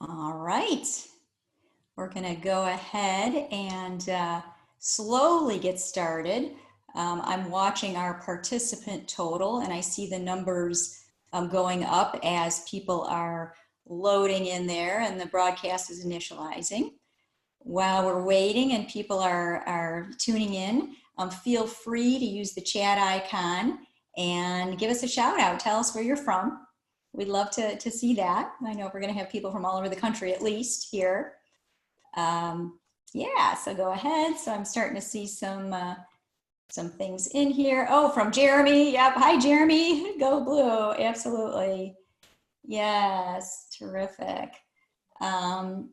All right, we're going to go ahead and slowly get started. I'm watching our participant total and I see the numbers going up as people are loading in there and the broadcast is initializing. While we're waiting and people are tuning in, feel free to use the chat icon and give us a shout out. Tell us where you're from. We'd love to see that. I know we're going to have people from all over the country at least here. Yeah, so go ahead. So I'm starting to see some things in here. Oh, from Jeremy. Yep. Hi, Jeremy. Go Blue. Absolutely. Yes. Terrific. Yeah,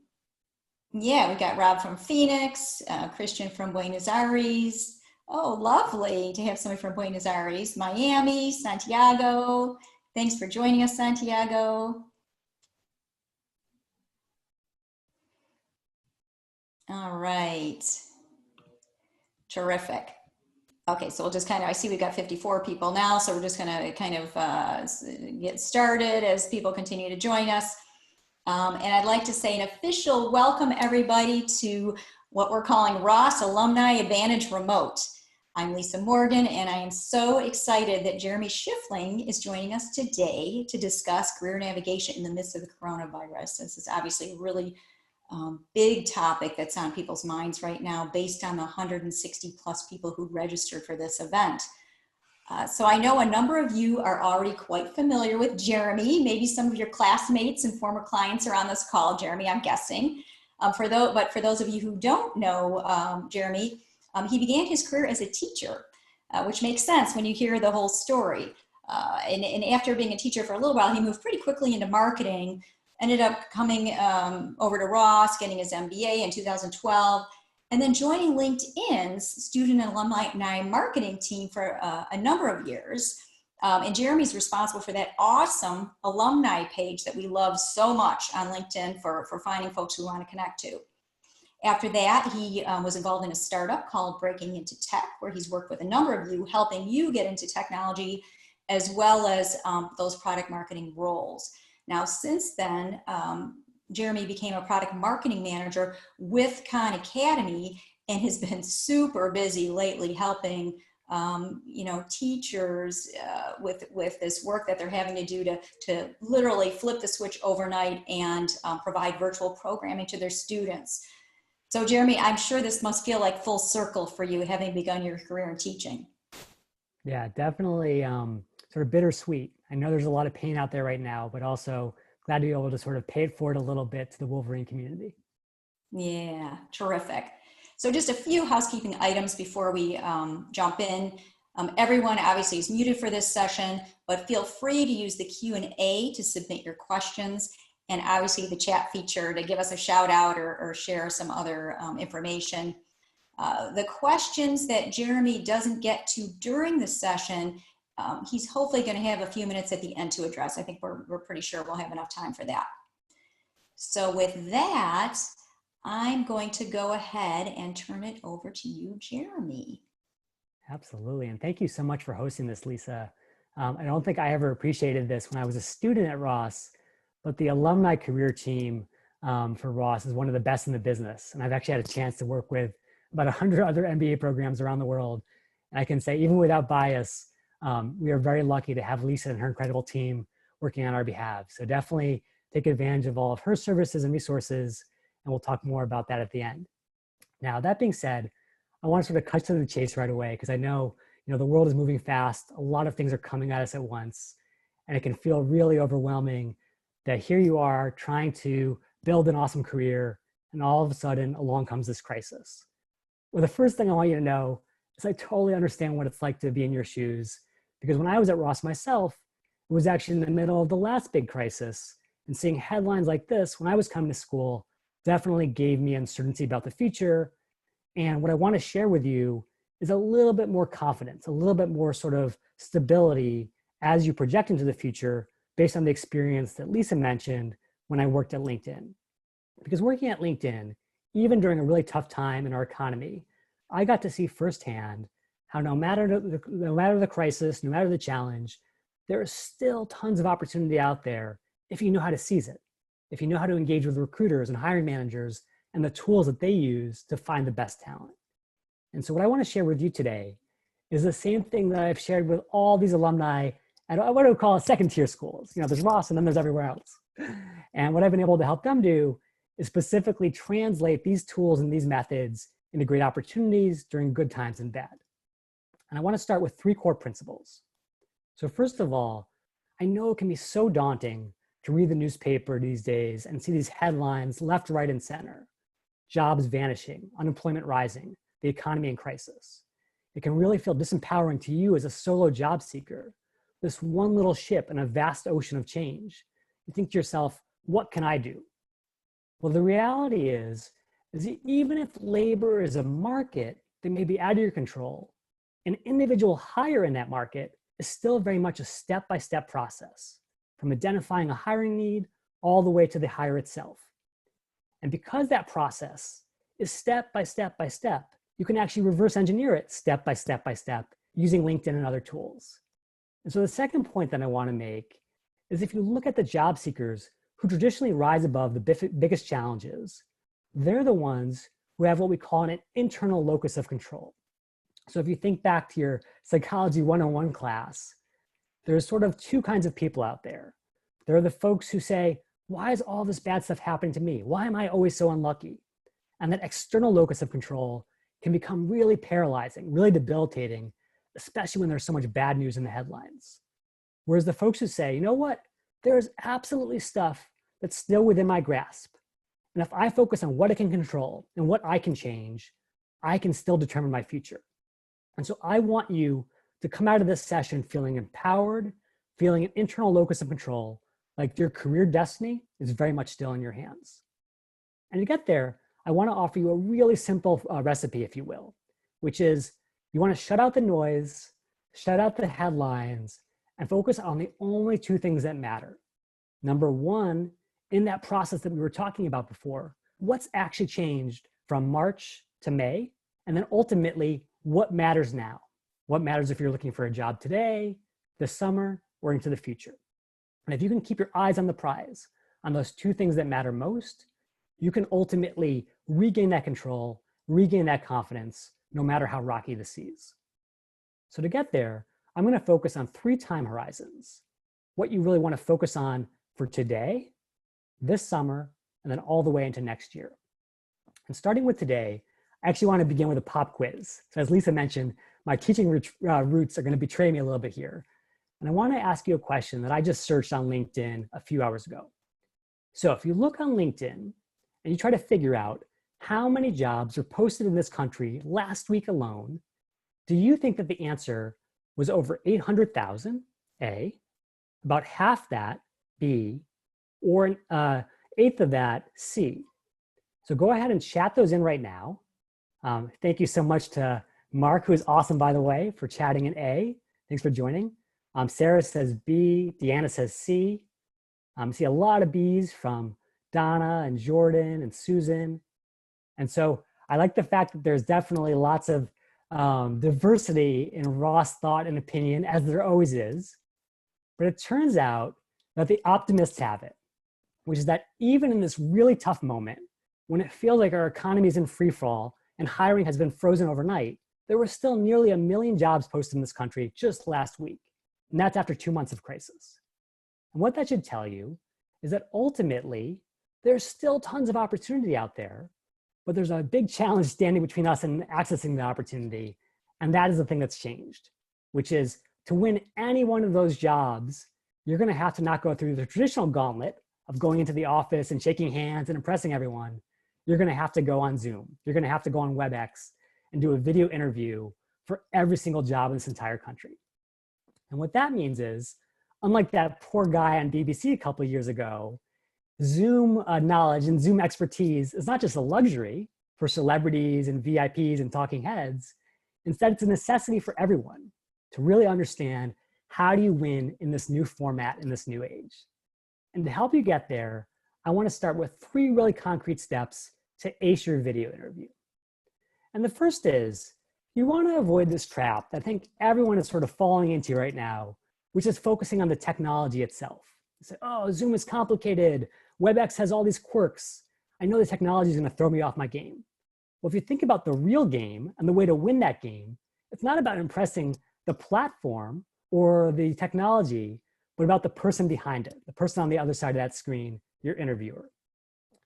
we got Rob from Phoenix, Christian from Buenos Aires. Oh, lovely to have somebody from Buenos Aires, Miami, Santiago. Thanks for joining us, Santiago. All right. Terrific. Okay, so we'll just kind of, I see we've got 54 people now, so we're just going to kind of get started as people continue to join us. And I'd like to say an official welcome, everybody, to what we're calling Ross Alumni Advantage Remote. I'm Lisa Morgan, and I am so excited that Jeremy Schifeling is joining us today to discuss career navigation in the midst of the coronavirus. This is obviously a really big topic that's on people's minds right now based on the 160 plus people who registered for this event. So I know a number of you are already quite familiar with Jeremy. Maybe some of your classmates and former clients are on this call. Jeremy, I'm guessing. But for those of you who don't know Jeremy, he began his career as a teacher, which makes sense when you hear the whole story. And after being a teacher for a little while, he moved pretty quickly into marketing, ended up coming over to Ross, getting his MBA in 2012, and then joining LinkedIn's student and alumni marketing team for a number of years. And Jeremy's responsible for that awesome alumni page that we love so much on LinkedIn for finding folks who want to connect to. After that, he was involved in a startup called Breaking Into Tech, where he's worked with a number of you, helping you get into technology, as well as those product marketing roles. Now, since then, Jeremy became a product marketing manager with Khan Academy and has been super busy lately helping teachers with this work that they're having to do to literally flip the switch overnight and provide virtual programming to their students. So Jeremy, I'm sure this must feel like full circle for you, having begun your career in teaching. Yeah, definitely sort of bittersweet. I know there's a lot of pain out there right now, but also glad to be able to sort of pay it forward a little bit to the Wolverine community. Yeah, terrific. So just a few housekeeping items before we jump in. Everyone obviously is muted for this session, but feel free to use the Q&A to submit your questions, and obviously the chat feature to give us a shout out or share some other information. The questions that Jeremy doesn't get to during the session, he's hopefully going to have a few minutes at the end to address. I think we're pretty sure we'll have enough time for that. So with that, I'm going to go ahead and turn it over to you, Jeremy. Absolutely. And thank you so much for hosting this, Lisa. I don't think I ever appreciated this when I was a student at Ross, but the alumni career team for Ross is one of the best in the business. And I've actually had a chance to work with about 100 other MBA programs around the world. And I can say, even without bias, we are very lucky to have Lisa and her incredible team working on our behalf. So definitely take advantage of all of her services and resources, and we'll talk more about that at the end. Now, that being said, I want to sort of cut to the chase right away, because I know, the world is moving fast. A lot of things are coming at us at once, and it can feel really overwhelming that here you are trying to build an awesome career, and all of a sudden along comes this crisis. Well, the first thing I want you to know is I totally understand what it's like to be in your shoes, because when I was at Ross myself, it was actually in the middle of the last big crisis, and seeing headlines like this when I was coming to school definitely gave me uncertainty about the future. And what I want to share with you is a little bit more confidence, a little bit more sort of stability as you project into the future based on the experience that Lisa mentioned when I worked at LinkedIn. Because working at LinkedIn, even during a really tough time in our economy, I got to see firsthand how no matter the crisis, no matter the challenge, there is still tons of opportunity out there if you know how to seize it. if you know how to engage with recruiters and hiring managers and the tools that they use to find the best talent. And so what I want to share with you today is the same thing that I've shared with all these alumni at what I would call second tier schools. You know, there's Ross and then there's everywhere else. And what I've been able to help them do is specifically translate these tools and these methods into great opportunities during good times and bad. And I want to start with 3 core principles. So first of all, I know it can be so daunting to read the newspaper these days and see these headlines left, right, and center. Jobs vanishing, unemployment rising, the economy in crisis. It can really feel disempowering to you as a solo job seeker, this one little ship in a vast ocean of change. You think to yourself, what can I do? Well, the reality is that even if labor is a market that may be out of your control, an individual hire in that market is still very much a step-by-step process, from identifying a hiring need all the way to the hire itself. And because that process is step by step by step, you can actually reverse engineer it step by step by step using LinkedIn and other tools. And so the second point that I want to make is if you look at the job seekers who traditionally rise above the biggest challenges, they're the ones who have what we call an internal locus of control. So if you think back to your Psychology 101 class, there's sort of 2 kinds of people out there. There are the folks who say, why is all this bad stuff happening to me? Why am I always so unlucky? And that external locus of control can become really paralyzing, really debilitating, especially when there's so much bad news in the headlines. Whereas the folks who say, you know what, there's absolutely stuff that's still within my grasp. And if I focus on what I can control and what I can change, I can still determine my future. And so I want you to come out of this session feeling empowered, feeling an internal locus of control, like your career destiny is very much still in your hands. And to get there, I want to offer you a really simple recipe, if you will, which is you want to shut out the noise, shut out the headlines, and focus on the only 2 things that matter. Number 1, in that process that we were talking about before, what's actually changed from March to May, and then ultimately, what matters now? What matters if you're looking for a job today, this summer, or into the future? And if you can keep your eyes on the prize, on those 2 things that matter most, you can ultimately regain that control, regain that confidence, no matter how rocky the seas. So to get there, I'm going to focus on 3 time horizons. What you really want to focus on for today, this summer, and then all the way into next year. And starting with today, I actually want to begin with a pop quiz. So as Lisa mentioned, my teaching roots are going to betray me a little bit here. And I want to ask you a question that I just searched on LinkedIn a few hours ago. So if you look on LinkedIn and you try to figure out how many jobs were posted in this country last week alone, do you think that the answer was over 800,000, A, about half that, B, or an eighth of that, C? So go ahead and chat those in right now. Thank you so much to Mark, who is awesome, by the way, for chatting in A. Thanks for joining. Sarah says B, Deanna says C. I see a lot of B's from Donna and Jordan and Susan. And so I like the fact that there's definitely lots of diversity in Ross thought and opinion, as there always is. But it turns out that the optimists have it, which is that even in this really tough moment, when it feels like our economy is in free fall and hiring has been frozen overnight, there were still nearly 1 million jobs posted in this country just last week. And that's after 2 months of crisis. And what that should tell you is that ultimately, there's still tons of opportunity out there, but there's a big challenge standing between us and accessing the opportunity. And that is the thing that's changed, which is to win any one of those jobs, you're going to have to not go through the traditional gauntlet of going into the office and shaking hands and impressing everyone. You're going to have to go on Zoom. You're going to have to go on WebEx and do a video interview for every single job in this entire country. And what that means is, unlike that poor guy on BBC a couple of years ago, Zoom knowledge and Zoom expertise is not just a luxury for celebrities and VIPs and talking heads. Instead, it's a necessity for everyone to really understand how do you win in this new format, in this new age. And to help you get there, I want to start with 3 really concrete steps to ace your video interview. And the first is, you want to avoid this trap that I think everyone is sort of falling into right now, which is focusing on the technology itself. You say, oh, Zoom is complicated. WebEx has all these quirks. I know the technology is going to throw me off my game. Well, if you think about the real game and the way to win that game, it's not about impressing the platform or the technology, but about the person behind it, the person on the other side of that screen, your interviewer.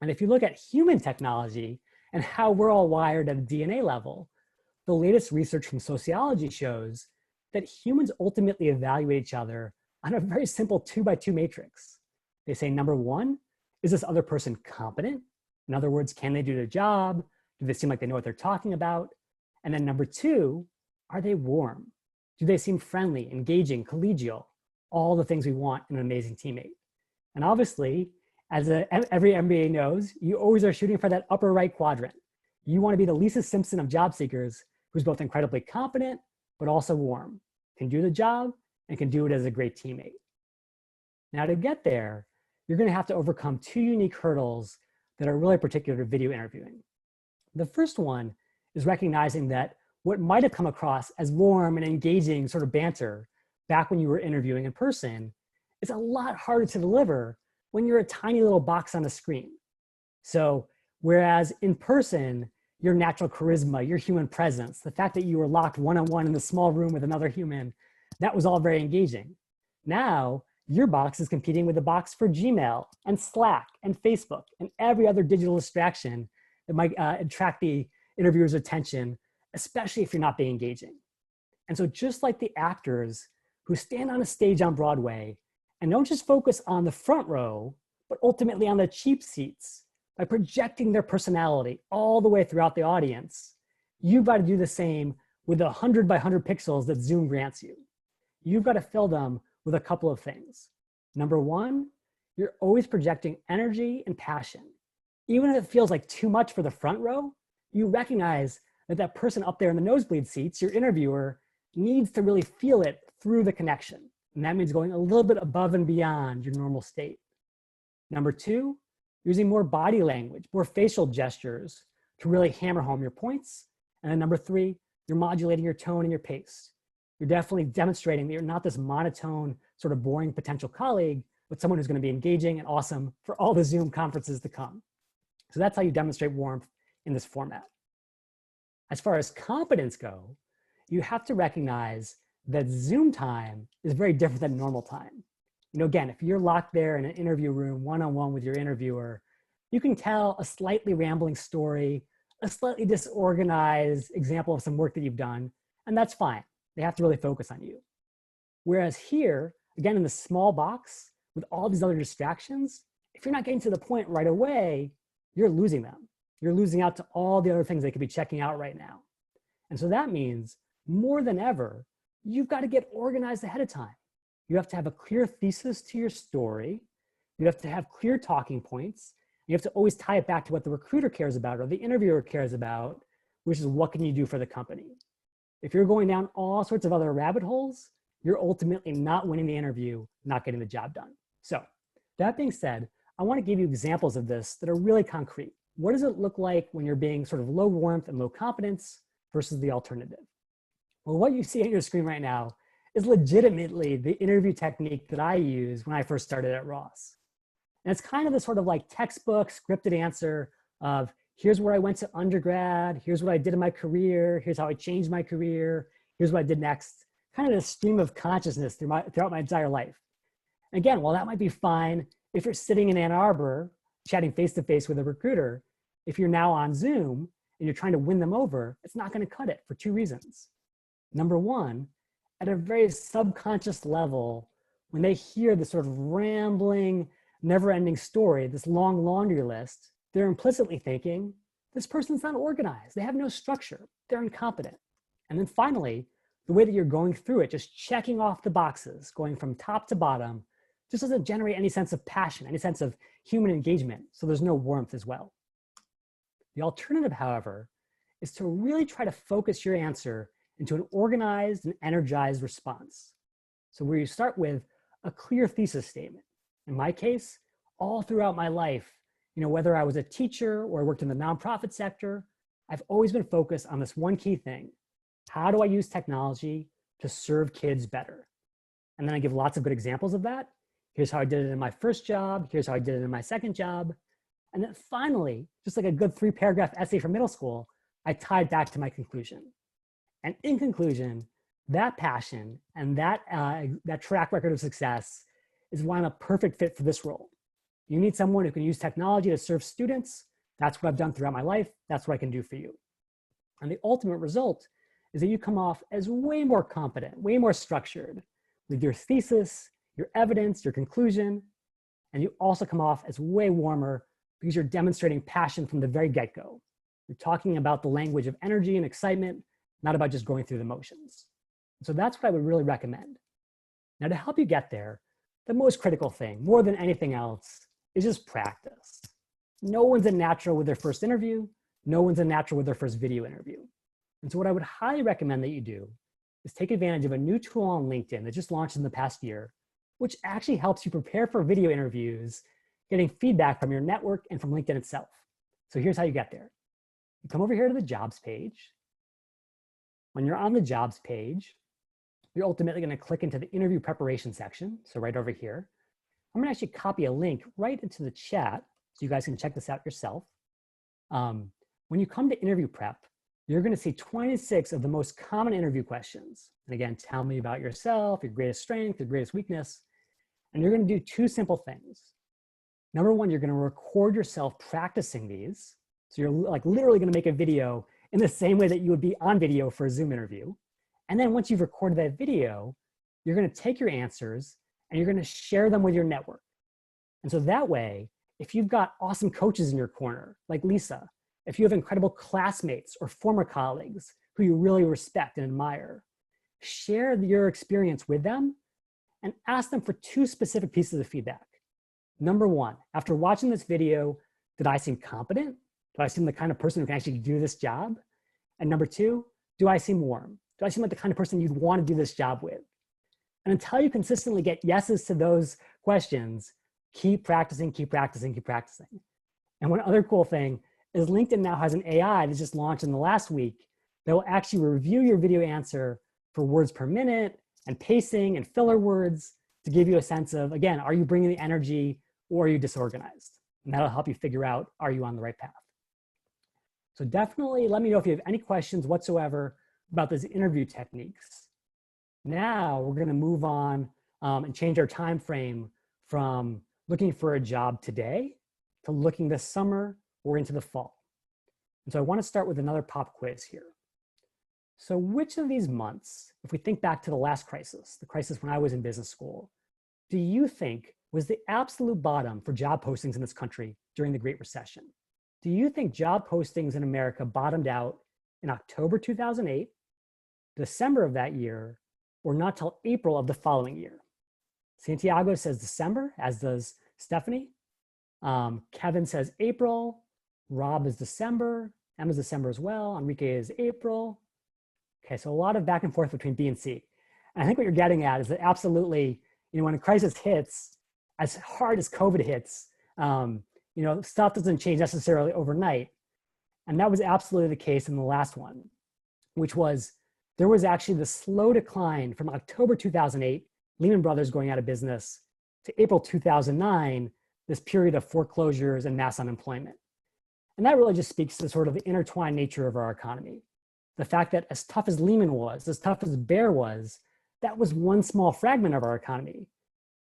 And if you look at human technology and how we're all wired at a DNA level, the latest research from sociology shows that humans ultimately evaluate each other on a very simple 2x2 matrix. They say, number one, is this other person competent? In other words, can they do their job? Do they seem like they know what they're talking about? And then number two, are they warm? Do they seem friendly, engaging, collegial? All the things we want in an amazing teammate. And obviously, as every MBA knows, you always are shooting for that upper right quadrant. You want to be the Lisa Simpson of job seekers, who's both incredibly competent, but also warm, can do the job, and can do it as a great teammate. Now to get there, you're going to have to overcome two unique hurdles that are really particular to video interviewing. The first one is recognizing that what might have come across as warm and engaging sort of banter back when you were interviewing in person is a lot harder to deliver when you're a tiny little box on a screen. So whereas in person, your natural charisma, your human presence, the fact that you were locked one-on-one in the small room with another human, that was all very engaging. Now, your box is competing with the box for Gmail and Slack and Facebook and every other digital distraction that might attract the interviewer's attention, especially if you're not being engaging. And so just like the actors who stand on a stage on Broadway and don't just focus on the front row, but ultimately on the cheap seats by projecting their personality all the way throughout the audience, you've got to do the same with the 100 by 100 pixels that Zoom grants you. You've got to fill them with a couple of things. Number one, you're always projecting energy and passion. Even if it feels like too much for the front row, you recognize that that person up there in the nosebleed seats, your interviewer, needs to really feel it through the connection. And that means going a little bit above and beyond your normal state. Number two, using more body language, more facial gestures to really hammer home your points. And then number three, you're modulating your tone and your pace. You're definitely demonstrating that you're not this monotone, sort of boring potential colleague, but someone who's going to be engaging and awesome for all the Zoom conferences to come. So that's how you demonstrate warmth in this format. As far as competence go, you have to recognize that Zoom time is very different than normal time. You know, again, if you're locked there in an interview room one-on-one with your interviewer, you can tell a slightly rambling story, a slightly disorganized example of some work that you've done, and that's fine. They have to really focus on you. Whereas here, again, in the small box with all these other distractions, if you're not getting to the point right away, you're losing them. You're losing out to all the other things they could be checking out right now. And so that means more than ever, you've got to get organized ahead of time. You have to have a clear thesis to your story. You have to have clear talking points. You have to always tie it back to what the recruiter cares about or the interviewer cares about, which is what can you do for the company? If you're going down all sorts of other rabbit holes, you're ultimately not winning the interview, not getting the job done. So that being said, I want to give you examples of this that are really concrete. What does it look like when you're being sort of low warmth and low competence versus the alternative? Well, what you see on your screen right now is legitimately the interview technique that I used when I first started at Ross. And it's kind of the sort of like textbook scripted answer of here's where I went to undergrad, here's what I did in my career, here's how I changed my career, here's what I did next. Kind of the stream of consciousness throughout my entire life. And again, while that might be fine if you're sitting in Ann Arbor chatting face-to-face with a recruiter, if you're now on Zoom and you're trying to win them over, it's not going to cut it for two reasons. Number one, at a very subconscious level, when they hear this sort of rambling, never-ending story, this long laundry list, they're implicitly thinking, this person's not organized. They have no structure. They're incompetent. And then finally, the way that you're going through it, just checking off the boxes, going from top to bottom, just doesn't generate any sense of passion, any sense of human engagement. So there's no warmth as well. The alternative, however, is to really try to focus your answer into an organized and energized response. So where you start with a clear thesis statement. In my case, all throughout my life, you know, whether I was a teacher or I worked in the nonprofit sector, I've always been focused on this one key thing. How do I use technology to serve kids better? And then I give lots of good examples of that. Here's how I did it in my first job. Here's how I did it in my second job. And then finally, just like a good 3-paragraph essay from middle school, I tied back to my conclusion. And in conclusion, that passion and that track record of success is why I'm a perfect fit for this role. You need someone who can use technology to serve students. That's what I've done throughout my life. That's what I can do for you. And the ultimate result is that you come off as way more competent, way more structured with your thesis, your evidence, your conclusion, and you also come off as way warmer because you're demonstrating passion from the very get-go. You're talking about the language of energy and excitement, not about just going through the motions. So that's what I would really recommend. Now, to help you get there, the most critical thing, more than anything else, is just practice. No one's a natural with their first interview. No one's a natural with their first video interview. And so what I would highly recommend that you do is take advantage of a new tool on LinkedIn that just launched in the past year, which actually helps you prepare for video interviews, getting feedback from your network and from LinkedIn itself. So here's how you get there. You come over here to the jobs page. When you're on the jobs page, you're ultimately going to click into the interview preparation section. So right over here, I'm going to actually copy a link right into the chat so you guys can check this out yourself. When you come to interview prep, you're going to see 26 of the most common interview questions. And again, tell me about yourself, your greatest strength, your greatest weakness. And you're going to do 2 simple things. Number one, you're going to record yourself practicing these. So you're like literally going to make a video in the same way that you would be on video for a Zoom interview. And then once you've recorded that video, you're going to take your answers and you're going to share them with your network. And so that way, if you've got awesome coaches in your corner, like Lisa, if you have incredible classmates or former colleagues who you really respect and admire, share your experience with them and ask them for 2 specific pieces of feedback. Number one, after watching this video, did I seem competent? Do I seem the kind of person who can actually do this job? And number 2, do I seem warm? Do I seem like the kind of person you'd want to do this job with? And until you consistently get yeses to those questions, keep practicing, keep practicing, keep practicing. And one other cool thing is LinkedIn now has an AI that just launched in the last week that will actually review your video answer for words per minute and pacing and filler words to give you a sense of, again, are you bringing the energy or are you disorganized? And that'll help you figure out, are you on the right path? So definitely let me know if you have any questions whatsoever about those interview techniques. Now we're going to move on and change our time frame from looking for a job today to looking this summer or into the fall. And so I want to start with another pop quiz here. So which of these months, if we think back to the last crisis, the crisis when I was in business school, do you think was the absolute bottom for job postings in this country during the Great Recession? Do you think job postings in America bottomed out in October 2008, December of that year, or not till April of the following year? Santiago says December, as does Stephanie. Kevin says April. Rob is December. Emma's December as well. Enrique is April. Okay, so a lot of back and forth between B and C. And I think what you're getting at is that absolutely, when a crisis hits, as hard as COVID hits, stuff doesn't change necessarily overnight. And that was absolutely the case in the last one, which was there was actually the slow decline from October 2008, Lehman Brothers going out of business, to April 2009, this period of foreclosures and mass unemployment. And that really just speaks to sort of the intertwined nature of our economy. The fact that as tough as Lehman was, as tough as Bear was, that was one small fragment of our economy,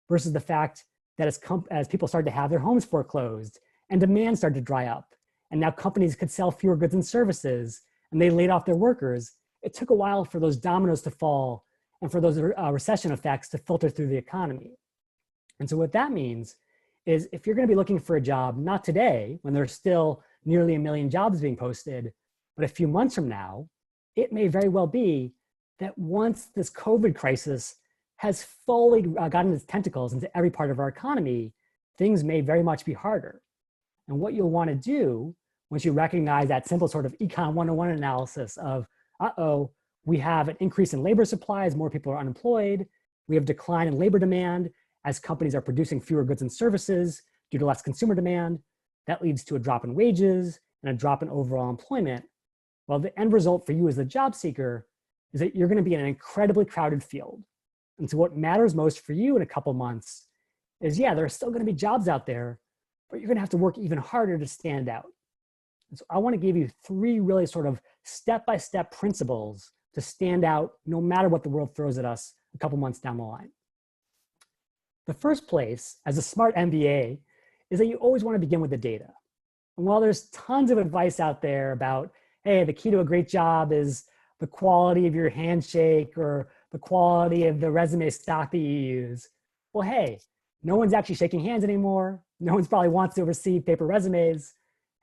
versus the fact that as people started to have their homes foreclosed and demand started to dry up, and now companies could sell fewer goods and services, and they laid off their workers, it took a while for those dominoes to fall and for those recession effects to filter through the economy. And so what that means is if you're going to be looking for a job, not today, when there's still nearly 1 million jobs being posted, but a few months from now, it may very well be that once this COVID crisis has fully gotten its tentacles into every part of our economy, things may very much be harder. And what you'll want to do once you recognize that simple sort of Econ 101 analysis of, we have an increase in labor supply as more people are unemployed, we have decline in labor demand as companies are producing fewer goods and services due to less consumer demand, that leads to a drop in wages and a drop in overall employment. Well, the end result for you as a job seeker is that you're going to be in an incredibly crowded field. And so what matters most for you in a couple months is, yeah, there are still going to be jobs out there, but you're going to have to work even harder to stand out. And so I want to give you 3 really sort of step-by-step principles to stand out no matter what the world throws at us a couple months down the line. The first place, as a smart MBA, is that you always want to begin with the data. And while there's tons of advice out there about, hey, the key to a great job is the quality of your handshake or the quality of the resume stock that you use, well, hey, no one's actually shaking hands anymore. No one's probably wants to receive paper resumes.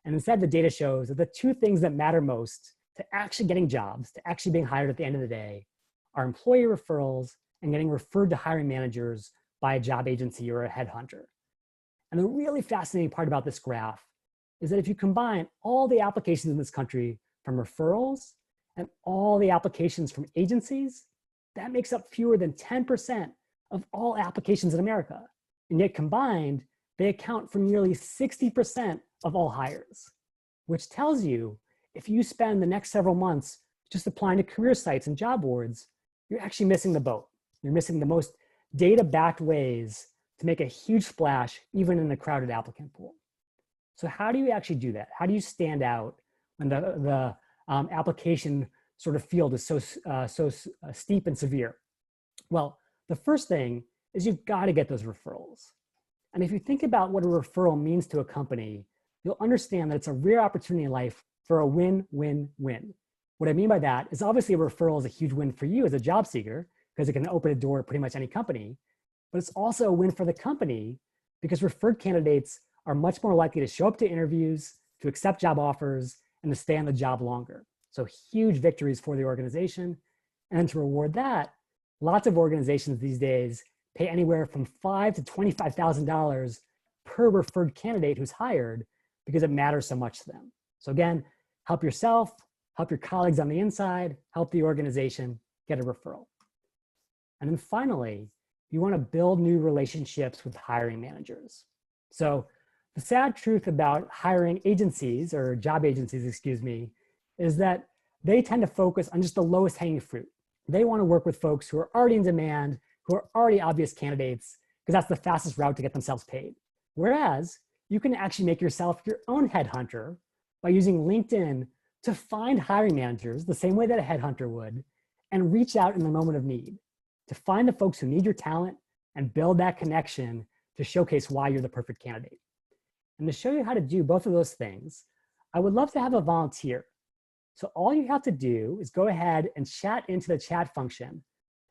And instead, the data shows that the 2 things that matter most to actually getting jobs, to actually being hired at the end of the day, are employee referrals and getting referred to hiring managers by a job agency or a headhunter. And the really fascinating part about this graph is that if you combine all the applications in this country from referrals and all the applications from agencies, that makes up fewer than 10% of all applications in America. And yet combined, they account for nearly 60% of all hires, which tells you if you spend the next several months just applying to career sites and job boards, you're actually missing the boat. You're missing the most data-backed ways to make a huge splash, even in a crowded applicant pool. So how do you actually do that? How do you stand out when the application sort of field is so steep and severe? Well, the first thing is you've got to get those referrals. And if you think about what a referral means to a company, you'll understand that it's a rare opportunity in life for a win-win-win. What I mean by that is obviously a referral is a huge win for you as a job seeker because it can open a door at pretty much any company, but it's also a win for the company because referred candidates are much more likely to show up to interviews, to accept job offers, and to stay on the job longer. So huge victories for the organization. And to reward that, lots of organizations these days pay anywhere from $5,000 to $25,000 per referred candidate who's hired because it matters so much to them. So again, help yourself, help your colleagues on the inside, help the organization get a referral. And then finally, you want to build new relationships with hiring managers. So the sad truth about hiring agencies, or job agencies, excuse me, is that they tend to focus on just the lowest hanging fruit. They want to work with folks who are already in demand, who are already obvious candidates, because that's the fastest route to get themselves paid. Whereas you can actually make yourself your own headhunter by using LinkedIn to find hiring managers the same way that a headhunter would, and reach out in the moment of need to find the folks who need your talent and build that connection to showcase why you're the perfect candidate. And to show you how to do both of those things, I would love to have a volunteer. So all you have to do is go ahead and chat into the chat function.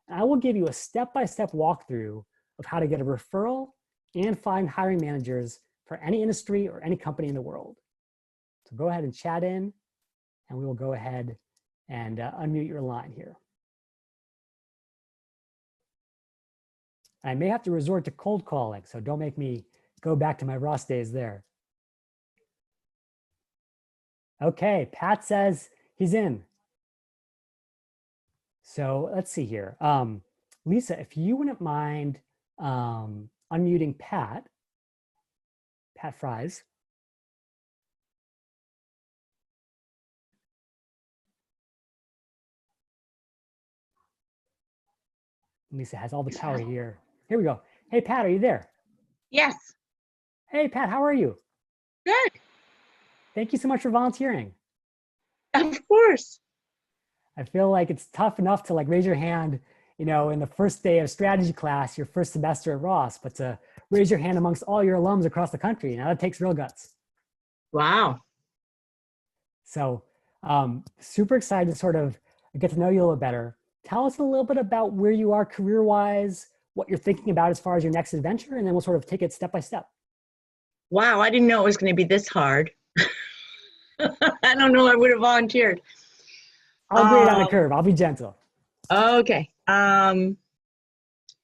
And I will give you a step-by-step walkthrough of how to get a referral and find hiring managers for any industry or any company in the world. So go ahead and chat in, and we will go ahead and unmute your line here. I may have to resort to cold calling, so don't make me go back to my Ross days there. Okay, Pat says he's in. So let's see here. Lisa, if you wouldn't mind unmuting Pat Fries. Lisa has all the power here. Here we go. Hey, Pat, are you there? Yes. Hey, Pat, how are you? Good. Thank you so much for volunteering. Of course. I feel like it's tough enough to like raise your hand, you know, in the first day of strategy class, your first semester at Ross, but to raise your hand amongst all your alums across the country, now that takes real guts. Wow. So super excited to sort of get to know you a little better. Tell us a little bit about where you are career-wise, what you're thinking about as far as your next adventure, and then we'll sort of take it step by step. Wow, I didn't know it was going to be this hard. I don't know I would have volunteered. I'll grade on a curve. I'll be gentle. Okay.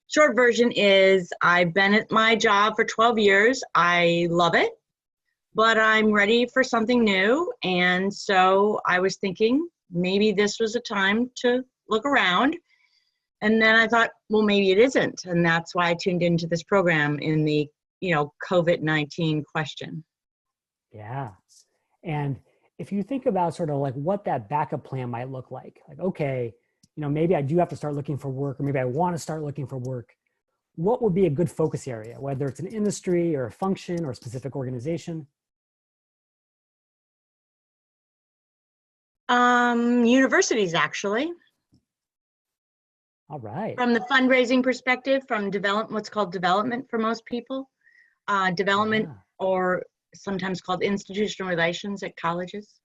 Short version is I've been at my job for 12 years. I love it, but I'm ready for something new. And so I was thinking maybe this was a time to look around. And then I thought, well, maybe it isn't. And that's why I tuned into this program in the, COVID-19 question. Yeah. And if you think about sort of like what that backup plan might look like, okay, maybe I do have to start looking for work, or maybe I want to start looking for work. what would be a good focus area, whether it's an industry or a function or a specific organization? Universities, actually. All right. From the fundraising perspective, from what's called development for most people, development, Yeah. or sometimes called institutional relations at colleges.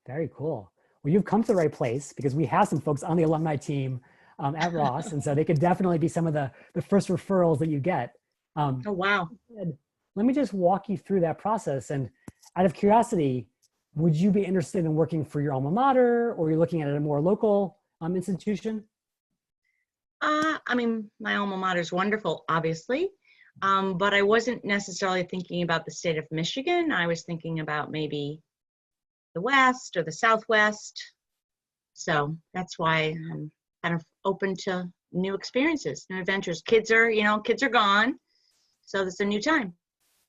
Very cool. Well, you've come to the right place because we have some folks on the alumni team at Ross, and so they could definitely be some of the first referrals that you get. Oh, wow. Let me just walk you through that process. And out of curiosity, would you be interested in working for your alma mater, or you're looking at a more local institution? I mean, my alma mater is wonderful, obviously, but I wasn't necessarily thinking about the state of Michigan. I was thinking about maybe the West or the Southwest. So that's why I'm kind of open to new experiences, new adventures. Kids are gone. So it's a new time.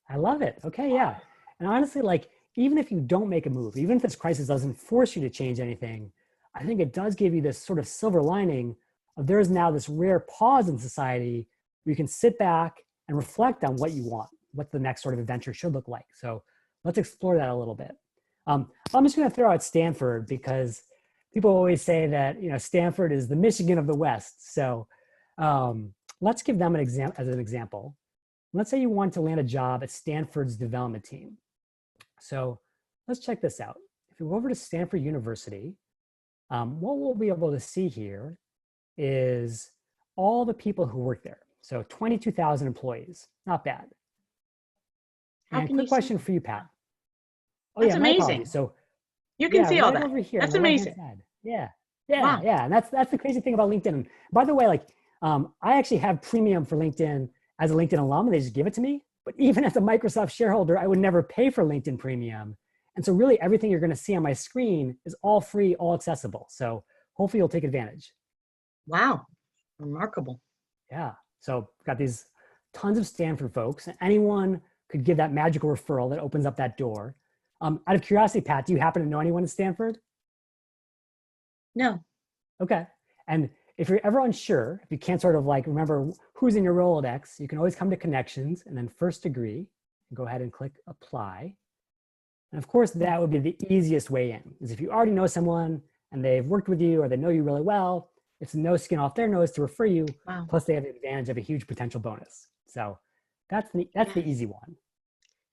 I love it. Okay, yeah. And honestly, like, even if you don't make a move, even if this crisis doesn't force you to change anything, I think it does give you this sort of silver lining of there is now this rare pause in society where you can sit back and reflect on what you want, what the next sort of adventure should look like. So let's explore that a little bit. I'm just going to throw out Stanford because people always say that, Stanford is the Michigan of the West. So let's give them as an example. Let's say you want to land a job at Stanford's development team. So let's check this out. If you go over to Stanford University, what we'll be able to see here is all the people who work there. So 22,000 employees, not bad. And quick question for you, Pat. Oh, that's yeah, amazing. So you can see all that. Over here, that's amazing. Yeah. Wow. And that's the crazy thing about LinkedIn. And by the way, like I actually have premium for LinkedIn as a LinkedIn alum. They just give it to me. But even as a Microsoft shareholder, I would never pay for LinkedIn Premium. And so really everything you're going to see on my screen is all free, all accessible. So hopefully you'll take advantage. Wow, remarkable. Yeah, so got these tons of Stanford folks. Anyone could give that magical referral that opens up that door. Out of curiosity, Pat, do you happen to know anyone at Stanford? No. Okay, and if you're ever unsure, if you can't sort of like remember who's in your Rolodex, you can always come to connections and then first degree, and go ahead and click apply. And of course, that would be the easiest way in, is if you already know someone and they've worked with you or they know you really well, it's no skin off their nose to refer you. Wow. Plus they have the advantage of a huge potential bonus. So that's the easy one.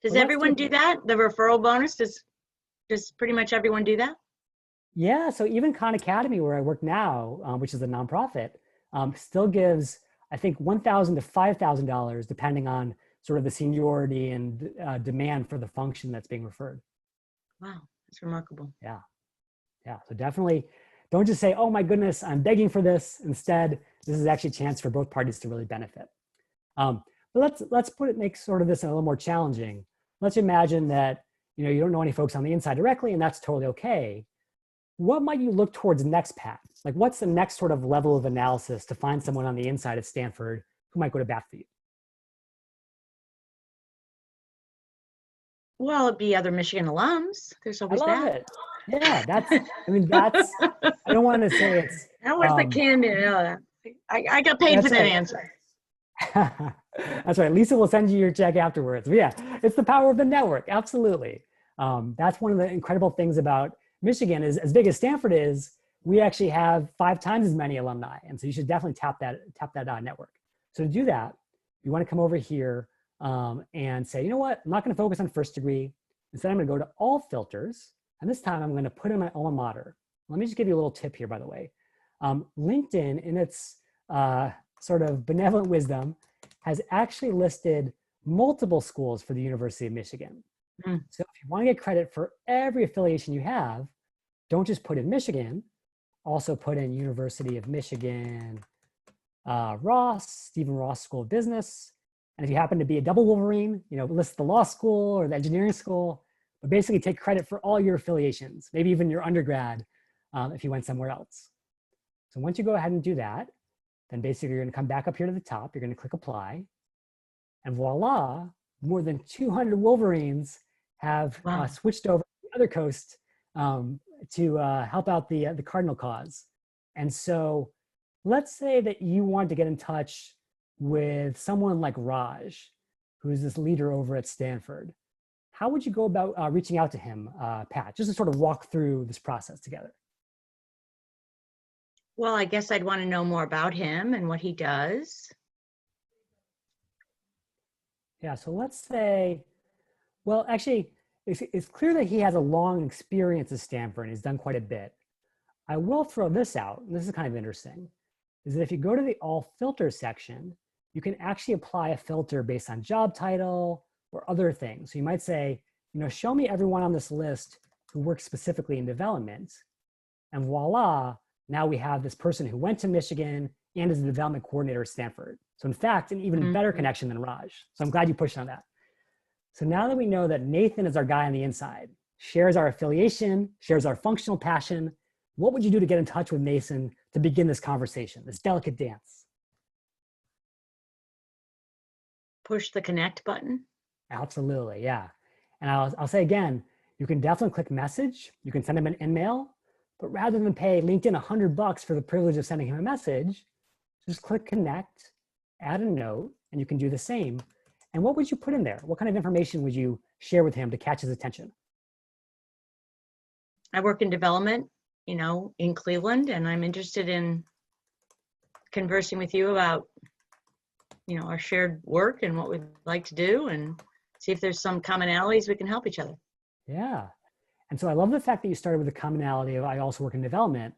Does everyone do that? The referral bonus, does pretty much everyone do that? Yeah, so even Khan Academy, where I work now, which is a nonprofit, still gives, I think, $1,000 to $5,000, depending on sort of the seniority and demand for the function that's being referred. Wow, that's remarkable. Yeah, so definitely don't just say, oh my goodness, I'm begging for this. Instead, this is actually a chance for both parties to really benefit. But let's make sort of this a little more challenging. Let's imagine that you don't know any folks on the inside directly, and that's totally okay. What might you look towards next, Pat? Like, what's the next sort of level of analysis to find someone on the inside of Stanford who might go to bat for you? Well, it'd be other Michigan alums. There's always I love that. it. Yeah, I don't want to say it's. That was the candidate. I got paid for that answer. That's right. Lisa will send you your check afterwards. But yeah, it's the power of the network. Absolutely. That's one of the incredible things about Michigan is, as big as Stanford is, we actually have 5 times as many alumni. And so you should definitely tap that network. So to do that, you want to come over here and say, you know what, I'm not going to focus on first degree. Instead, I'm going to go to all filters. And this time I'm going to put in my alma mater. Let me just give you a little tip here, by the way. LinkedIn, in its sort of benevolent wisdom, has actually listed multiple schools for the University of Michigan. So if you want to get credit for every affiliation you have, don't just put in Michigan, also put in University of Michigan, Ross, Stephen Ross School of Business. And if you happen to be a double Wolverine, list the law school or the engineering school, but basically take credit for all your affiliations, maybe even your undergrad if you went somewhere else. So once you go ahead and do that, then basically you're going to come back up here to the top, you're going to click apply, and voila, more than 200 Wolverines have switched over to the other coast to help out the Cardinal cause. And so let's say that you want to get in touch with someone like Raj, who's this leader over at Stanford, how would you go about reaching out to him, Pat, just to sort of walk through this process together? Well, I guess I'd want to know more about him and what he does. Yeah, so let's say, well, actually, it's clear that he has a long experience at Stanford and he's done quite a bit. I will throw this out, and this is kind of interesting, is that if you go to the all filters section, you can actually apply a filter based on job title or other things. So you might say, show me everyone on this list who works specifically in development. And voila, now we have this person who went to Michigan and is a development coordinator at Stanford. So in fact, an even better connection than Raj. So I'm glad you pushed on that. So now that we know that Nathan is our guy on the inside, shares our affiliation, shares our functional passion, what would you do to get in touch with Nathan to begin this conversation, this delicate dance? Push the connect button. Absolutely, yeah. And I'll say again, you can definitely click message. You can send him an email, but rather than pay LinkedIn $100 for the privilege of sending him a message, just click connect, add a note, and you can do the same. And what would you put in there? What kind of information would you share with him to catch his attention? I work in development, in Cleveland, and I'm interested in conversing with you about, our shared work and what we'd like to do, and see if there's some commonalities we can help each other. Yeah. And so I love the fact that you started with the commonality of I also work in development.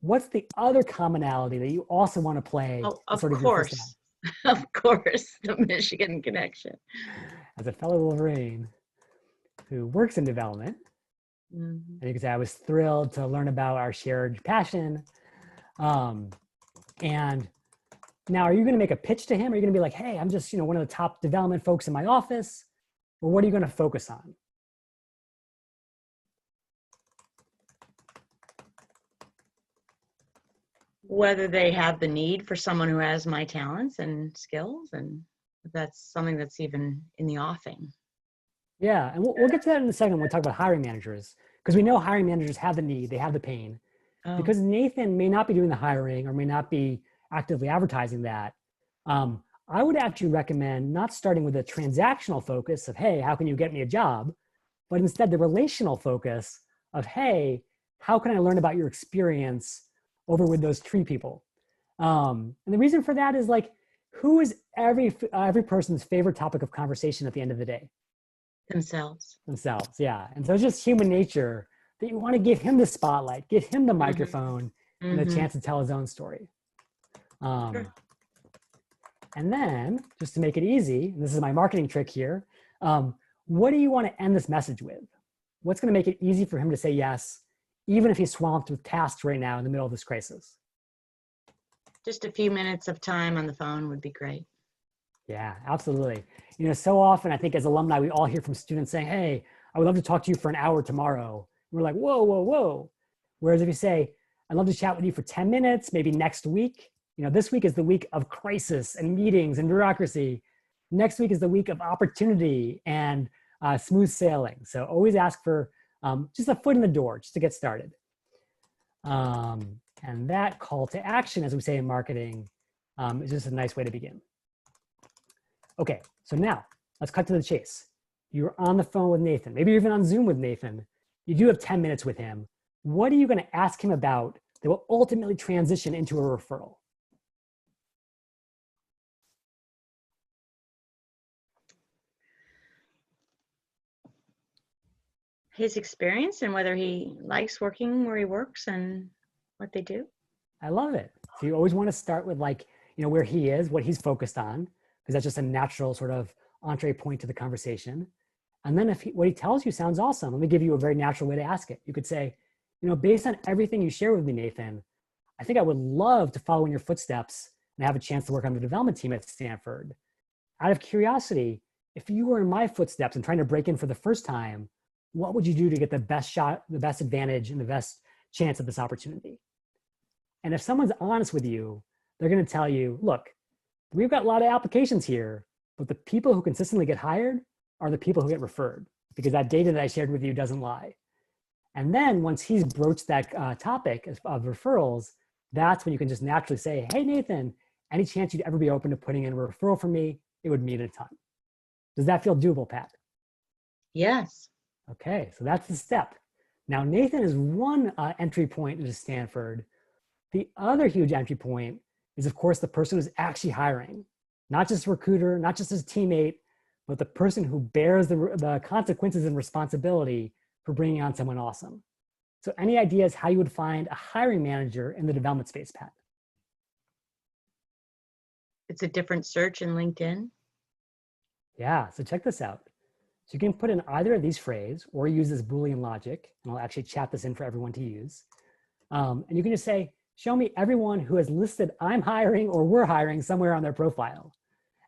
What's the other commonality that you also want to play? Oh, of course. Of course, the Michigan connection. As a fellow Wolverine who works in development, and you can say I was thrilled to learn about our shared passion. And now, are you going to make a pitch to him? Are you going to be like, hey, I'm just one of the top development folks in my office? Or what are you going to focus on? Whether they have the need for someone who has my talents and skills, and if that's something that's even in the offing. Yeah, and we'll get to that in a second when we talk about hiring managers, because we know hiring managers have the need, they have the pain. Oh. Because Nathan may not be doing the hiring or may not be actively advertising that. I would actually recommend not starting with a transactional focus of, hey, how can you get me a job? But instead the relational focus of, hey, how can I learn about your experience over with those 3 people? And the reason for that is who is every person's favorite topic of conversation at the end of the day? Themselves, yeah. And so it's just human nature that you want to give him the spotlight, give him the microphone and a chance to tell his own story. Sure. And then, just to make it easy, and this is my marketing trick here, what do you want to end this message with? What's going to make it easy for him to say yes, even if he's swamped with tasks right now in the middle of this crisis? Just a few minutes of time on the phone would be great. Yeah, absolutely. So often I think as alumni, we all hear from students saying, hey, I would love to talk to you for an hour tomorrow. And we're like, whoa, whoa, whoa. Whereas if you say, I'd love to chat with you for 10 minutes, maybe next week, this week is the week of crisis and meetings and bureaucracy. Next week is the week of opportunity and smooth sailing. So always ask for just a foot in the door just to get started. And that call to action, as we say in marketing, is just a nice way to begin. Okay, so now let's cut to the chase. You're on the phone with Nathan. Maybe you're even on Zoom with Nathan. You do have 10 minutes with him. What are you going to ask him about that will ultimately transition into a referral? His experience and whether he likes working where he works and what they do. I love it. So you always want to start with where he is, what he's focused on, because that's just a natural sort of entree point to the conversation. And then if what he tells you sounds awesome, let me give you a very natural way to ask it. You could say, based on everything you share with me, Nathan, I think I would love to follow in your footsteps and have a chance to work on the development team at Stanford. Out of curiosity, if you were in my footsteps and trying to break in for the first time, what would you do to get the best shot, the best advantage, and the best chance at this opportunity? And if someone's honest with you, they're going to tell you, look, we've got a lot of applications here, but the people who consistently get hired are the people who get referred, because that data that I shared with you doesn't lie. And then once he's broached that topic of referrals, that's when you can just naturally say, hey, Nathan, any chance you'd ever be open to putting in a referral from me, it would mean a ton. Does that feel doable, Pat? Yes. Okay, so that's the step. Now, Nathan is one entry point into Stanford. The other huge entry point is, of course, the person who's actually hiring, not just a recruiter, not just his teammate, but the person who bears the consequences and responsibility for bringing on someone awesome. So any ideas how you would find a hiring manager in the development space, Pat? It's a different search in LinkedIn. Yeah, so check this out. So you can put in either of these phrases or use this Boolean logic, and I'll actually chat this in for everyone to use. And you can just say, show me everyone who has listed I'm hiring or we're hiring somewhere on their profile.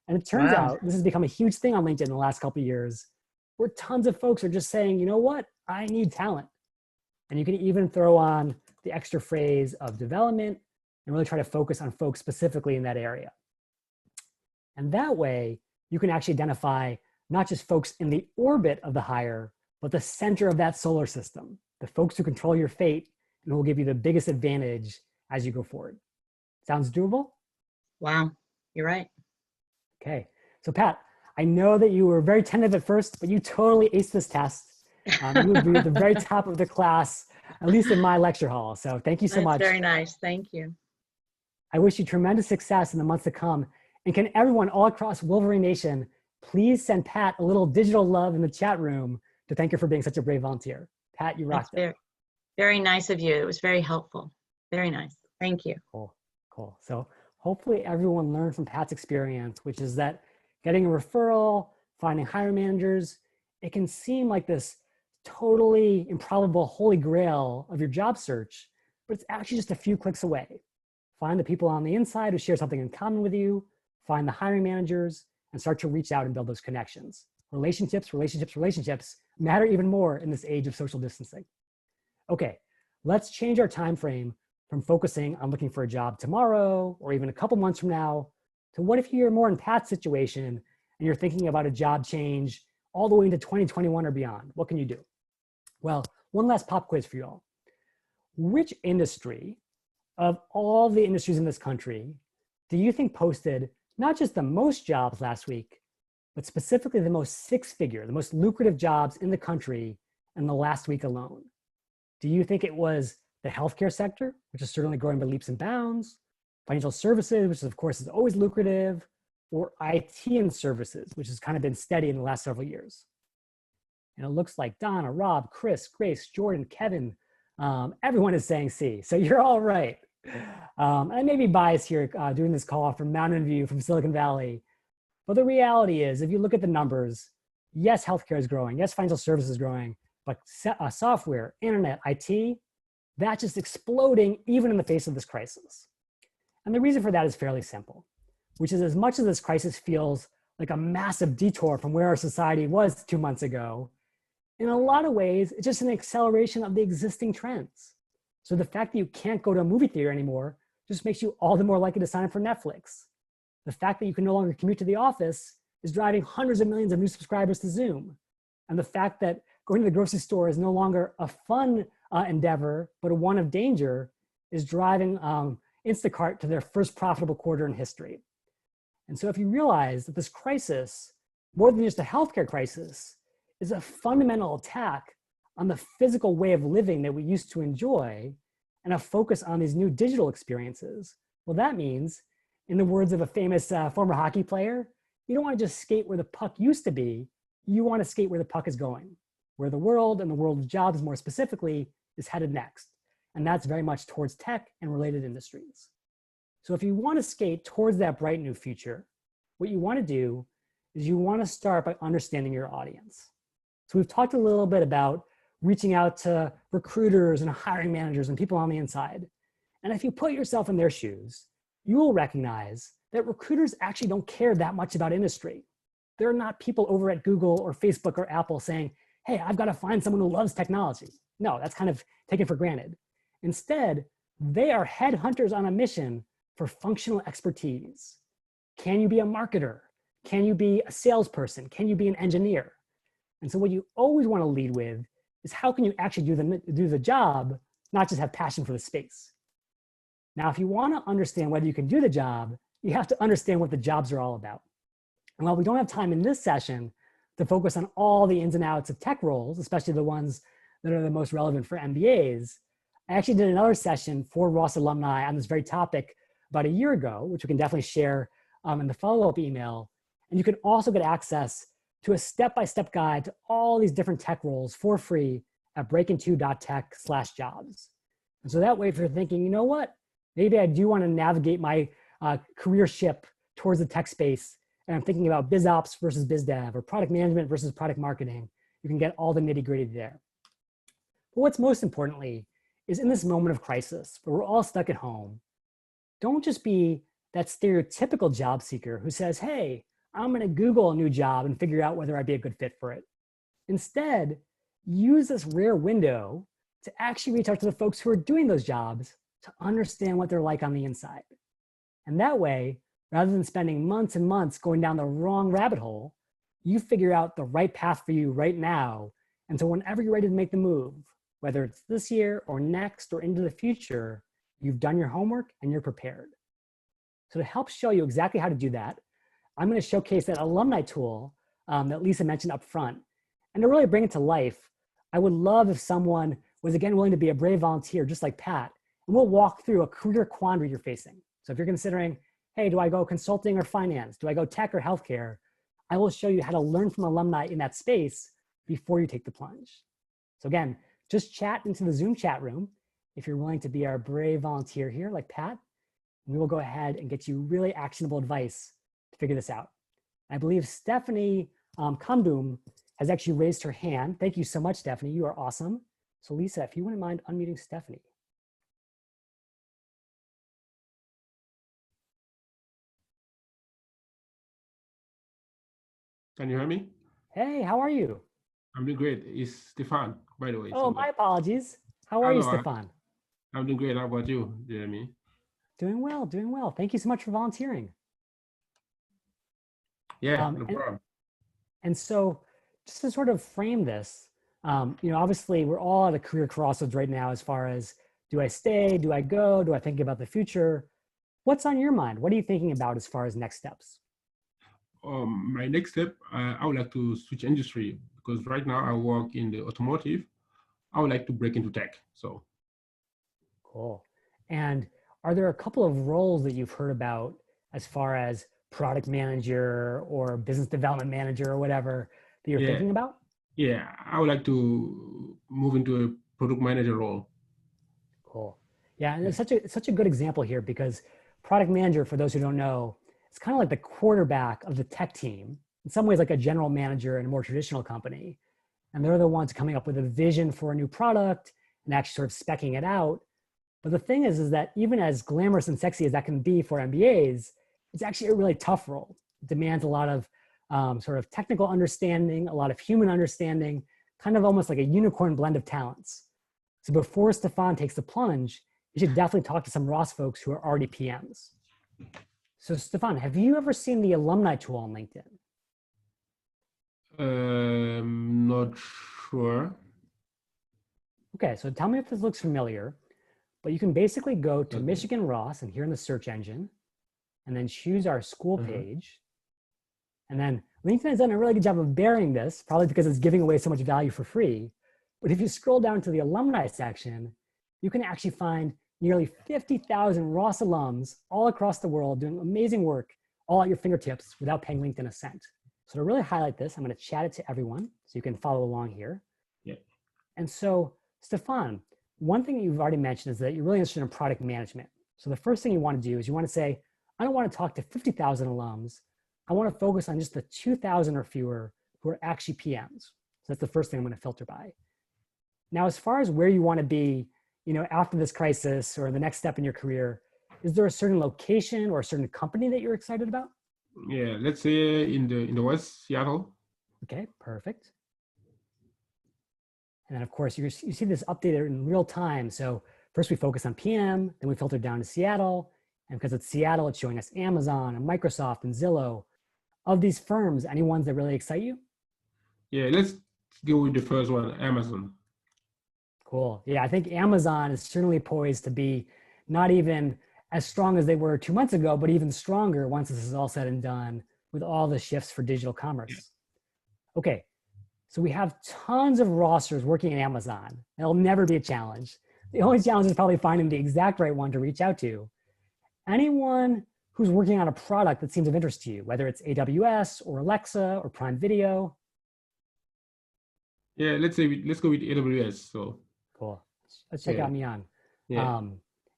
And it turns out this has become a huge thing on LinkedIn in the last couple of years, where tons of folks are just saying, you know what, I need talent. And you can even throw on the extra phrase of development and really try to focus on folks specifically in that area. And that way, you can actually identify not just folks in the orbit of the hire, but the center of that solar system, the folks who control your fate and will give you the biggest advantage as you go forward. Sounds doable? Wow, you're right. Okay, so Pat, I know that you were very tentative at first, but you totally aced this test. You would be at the very top of the class, at least in my lecture hall. So thank you so much. That's very nice, thank you. I wish you tremendous success in the months to come. And can everyone all across Wolverine Nation please send Pat a little digital love in the chat room to thank her for being such a brave volunteer. Pat, you rocked it. Very nice of you. It was very helpful. Very nice. Thank you. Cool, cool. So hopefully everyone learned from Pat's experience, which is that getting a referral, finding hiring managers, it can seem like this totally improbable holy grail of your job search, but it's actually just a few clicks away. Find the people on the inside who share something in common with you, find the hiring managers, and start to reach out and build those connections. Relationships, relationships, relationships matter even more in this age of social distancing. Okay, let's change our time frame from focusing on looking for a job tomorrow or even a couple months from now to what if you're more in Pat's situation and you're thinking about a job change all the way into 2021 or beyond? What can you do? Well, one last pop quiz for you all. Which industry of all the industries in this country do you think posted not just the most jobs last week, but specifically the most six-figure, the most lucrative jobs in the country in the last week alone? Do you think it was the healthcare sector, which is certainly growing by leaps and bounds, financial services, which of course is always lucrative, or IT and services, which has kind of been steady in the last several years? And it looks like Donna, Rob, Chris, Grace, Jordan, Kevin, everyone is saying C. So you're all right. I may be biased here doing this call from Mountain View, from Silicon Valley. But the reality is, if you look at the numbers, yes, healthcare is growing. Yes, financial services is growing. But software, internet, IT, that's just exploding even in the face of this crisis. And the reason for that is fairly simple, which is as much as this crisis feels like a massive detour from where our society was 2 months ago, in a lot of ways, it's just an acceleration of the existing trends. So the fact that you can't go to a movie theater anymore just makes you all the more likely to sign up for Netflix. The fact that you can no longer commute to the office is driving hundreds of millions of new subscribers to Zoom. And the fact that going to the grocery store is no longer a fun endeavor, but a one of danger, is driving Instacart to their first profitable quarter in history. And so if you realize that this crisis, more than just a healthcare crisis, is a fundamental attack on the physical way of living that we used to enjoy, and a focus on these new digital experiences, well, that means, in the words of a famous former hockey player, you don't want to just skate where the puck used to be, you want to skate where the puck is going, where the world, and the world of jobs more specifically, is headed next. And that's very much towards tech and related industries. So if you want to skate towards that bright new future, what you want to do is you want to start by understanding your audience. So we've talked a little bit about reaching out to recruiters and hiring managers and people on the inside. And if you put yourself in their shoes, you will recognize that recruiters actually don't care that much about industry. There are not people over at Google or Facebook or Apple saying, hey, I've got to find someone who loves technology. No, that's kind of taken for granted. Instead, they are headhunters on a mission for functional expertise. Can you be a marketer? Can you be a salesperson? Can you be an engineer? And so what you always want to lead with is how can you actually do the job, not just have passion for the space. Now, if you want to understand whether you can do the job, you have to understand what the jobs are all about. And while we don't have time in this session to focus on all the ins and outs of tech roles, especially the ones that are the most relevant for MBAs, I actually did another session for Ross alumni on this very topic about a year ago, which we can definitely share in the follow-up email. And you can also get access to a step-by-step guide to all these different tech roles for free at breakinto.tech/jobs. And so that way, if you're thinking, you know what, maybe I do want to navigate my career ship towards the tech space, and I'm thinking about biz ops versus biz dev or product management versus product marketing, you can get all the nitty-gritty there. But what's most importantly is in this moment of crisis where we're all stuck at home, don't just be that stereotypical job seeker who says, hey, I'm going to Google a new job and figure out whether I'd be a good fit for it. Instead, use this rare window to actually reach out to the folks who are doing those jobs to understand what they're like on the inside. And that way, rather than spending months and months going down the wrong rabbit hole, you figure out the right path for you right now. And so whenever you're ready to make the move, whether it's this year or next or into the future, you've done your homework and you're prepared. So to help show you exactly how to do that, I'm going to showcase that alumni tool that Lisa mentioned up front. And to really bring it to life, I would love if someone was again willing to be a brave volunteer, just like Pat, and we'll walk through a career quandary you're facing. So if you're considering, hey, do I go consulting or finance? Do I go tech or healthcare? I will show you how to learn from alumni in that space before you take the plunge. So again, just chat into the Zoom chat room if you're willing to be our brave volunteer here, like Pat. And we will go ahead and get you really actionable advice to figure this out. I believe Stephanie Kamdum has actually raised her hand. Thank you so much, Stephanie. You are awesome. So Lisa, if you wouldn't mind unmuting Stephanie. Can you hear me? Hey, how are you? I'm doing great. It's Stefan, by the way. Oh, my apologies. How are you, Hello, Stefan? I'm doing great. How about you, Jeremy? Doing well, doing well. Thank you so much for volunteering. Yeah, no problem. And so just to sort of frame this, obviously we're all at a career crossroads right now as far as, do I stay, do I go, do I think about the future? What's on your mind? What are you thinking about as far as next steps? My next step, I would like to switch industry because right now I work in the automotive. I would like to break into tech, so. Cool. And are there a couple of roles that you've heard about as far as product manager or business development manager or whatever that you're thinking about? Yeah, I would like to move into a product manager role. Cool. Yeah, and it's such a good example here because product manager, for those who don't know, it's kind of like the quarterback of the tech team, in some ways like a general manager in a more traditional company. And they're the ones coming up with a vision for a new product and actually sort of speccing it out. But the thing is that even as glamorous and sexy as that can be for MBAs, it's actually a really tough role. It demands a lot of sort of technical understanding, a lot of human understanding, kind of almost like a unicorn blend of talents. So before Stefan takes the plunge, you should definitely talk to some Ross folks who are already PMs. So Stefan, have you ever seen the alumni tool on LinkedIn? Not sure. Okay, so tell me if this looks familiar, but you can basically go to Michigan Ross and here in the search engine, and then choose our school page. And then LinkedIn has done a really good job of burying this, probably because it's giving away so much value for free. But if you scroll down to the alumni section, you can actually find nearly 50,000 Ross alums all across the world doing amazing work all at your fingertips without paying LinkedIn a cent. So to really highlight this, I'm going to chat it to everyone so you can follow along here. Yeah. And so, Stefan, one thing you've already mentioned is that you're really interested in product management. So the first thing you want to do is you want to say, I don't want to talk to 50,000 alums. I want to focus on just the 2,000 or fewer who are actually PMs. So that's the first thing I'm going to filter by. Now, as far as where you want to be, after this crisis or the next step in your career, is there a certain location or a certain company that you're excited about? Yeah, let's say in the West, Seattle. Okay, perfect. And then of course, you see this updated in real time. So first we focus on PM, then we filter down to Seattle. And because it's Seattle, it's showing us Amazon and Microsoft and Zillow. Of these firms, any ones that really excite you? Yeah, let's go with the first one, Amazon. Cool. Yeah, I think Amazon is certainly poised to be not even as strong as they were 2 months ago, but even stronger once this is all said and done with all the shifts for digital commerce. Okay, so we have tons of rosters working at Amazon. It'll never be a challenge. The only challenge is probably finding the exact right one to reach out to. Anyone who's working on a product that seems of interest to you, whether it's AWS or Alexa or Prime Video. Yeah, let's go with AWS. So cool. Let's check out Mian. Yeah.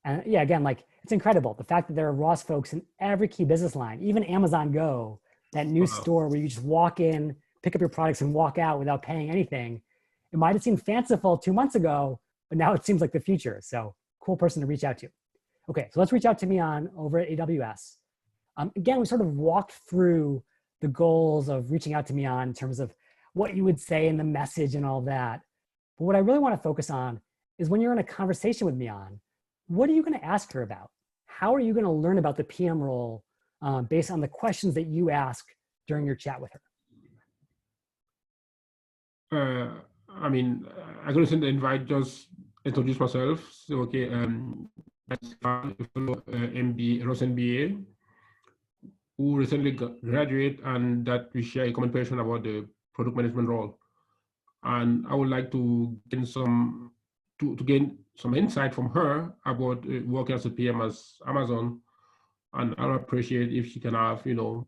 And yeah, again, like it's incredible. The fact that there are Ross folks in every key business line, even Amazon Go, that new store where you just walk in, pick up your products and walk out without paying anything. It might've seemed fanciful 2 months ago, but now it seems like the future. So cool person to reach out to. Okay, so let's reach out to Mian over at AWS. Again, we sort of walked through the goals of reaching out to Mian in terms of what you would say in the message and all that. But what I really want to focus on is when you're in a conversation with Mian, what are you going to ask her about? How are you going to learn about the PM role based on the questions that you ask during your chat with her? I mean, I'm going to send the invite, just introduce myself. So, okay, that's MBA, Ross MBA, who recently graduated, and that we share a common passion about the product management role. And I would like to gain some, to gain some insight from her about working as a PM as Amazon. And I would appreciate if she can have, a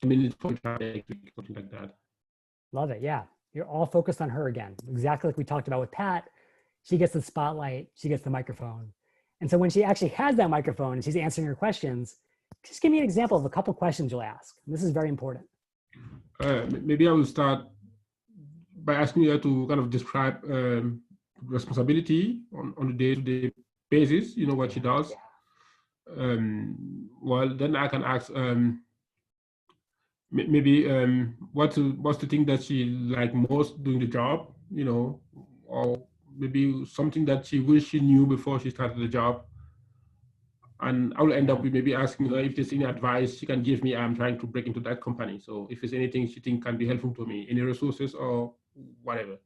minute for something like that. Love it, yeah. You're all focused on her again, exactly like we talked about with Pat. She gets the spotlight, she gets the microphone. And so when she actually has that microphone and she's answering your questions, just give me an example of a couple questions you'll ask. This is very important. Maybe I will start by asking you to kind of describe responsibility on a day-to-day basis, what she does. Well, then I can ask maybe what's the thing that she like most doing the job, or maybe something that she wish she knew before she started the job. And I will end up with maybe asking her if there's any advice she can give me. I'm trying to break into that company. So if there's anything she thinks can be helpful to me, any resources or whatever.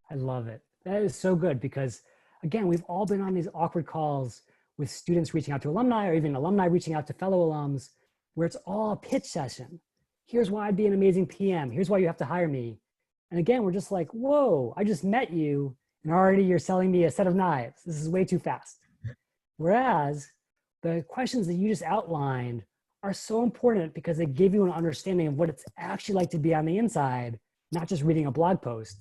I love it. That is so good because, again, we've all been on these awkward calls with students reaching out to alumni or even alumni reaching out to fellow alums where it's all a pitch session. Here's why I'd be an amazing PM. Here's why you have to hire me. And again, we're just like, whoa, I just met you and already you're selling me a set of knives. This is way too fast. Whereas the questions that you just outlined are so important because they give you an understanding of what it's actually like to be on the inside, not just reading a blog post.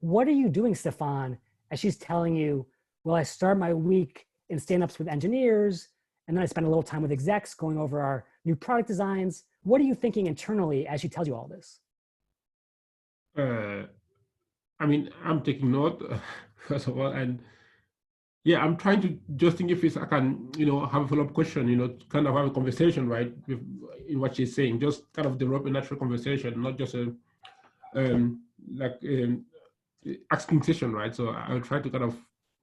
What are you doing, Stefan, as she's telling you, well, I start my week in stand-ups with engineers, and then I spend a little time with execs going over our new product designs. What are you thinking internally as she tells you all this? I mean, I'm taking note, first of all, and yeah, I'm trying to just think if I can, have a follow-up question, kind of have a conversation, right, in what she's saying, just kind of develop a natural conversation, not just a, asking session, right? So I'll try to kind of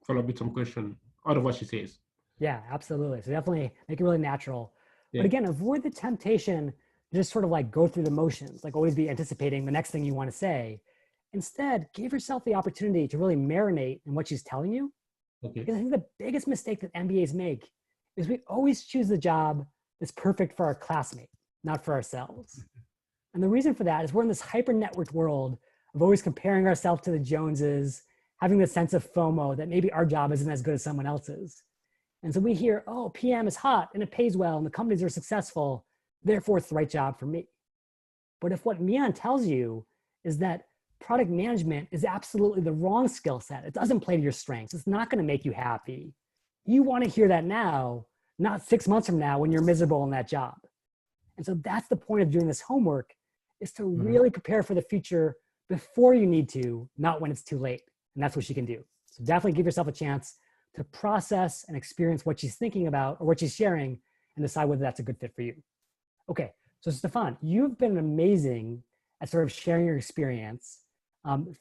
follow up with some question out of what she says. Yeah, absolutely. So definitely make it really natural. Yeah. But again, avoid the temptation to just sort of like go through the motions, like always be anticipating the next thing you want to say. Instead, give yourself the opportunity to really marinate in what she's telling you. Okay. Because I think the biggest mistake that MBAs make is we always choose the job that's perfect for our classmate, not for ourselves. And the reason for that is we're in this hyper-networked world of always comparing ourselves to the Joneses, having the sense of FOMO that maybe our job isn't as good as someone else's. And so we hear, oh, PM is hot and it pays well and the companies are successful, therefore it's the right job for me. But if what Mian tells you is that product management is absolutely the wrong skill set, it doesn't play to your strengths, it's not gonna make you happy. You wanna hear that now, not 6 months from now when you're miserable in that job. And so that's the point of doing this homework, is to really prepare for the future before you need to, not when it's too late. And that's what she can do. So definitely give yourself a chance to process and experience what she's thinking about or what she's sharing and decide whether that's a good fit for you. Okay, so Stefan, you've been amazing at sort of sharing your experience.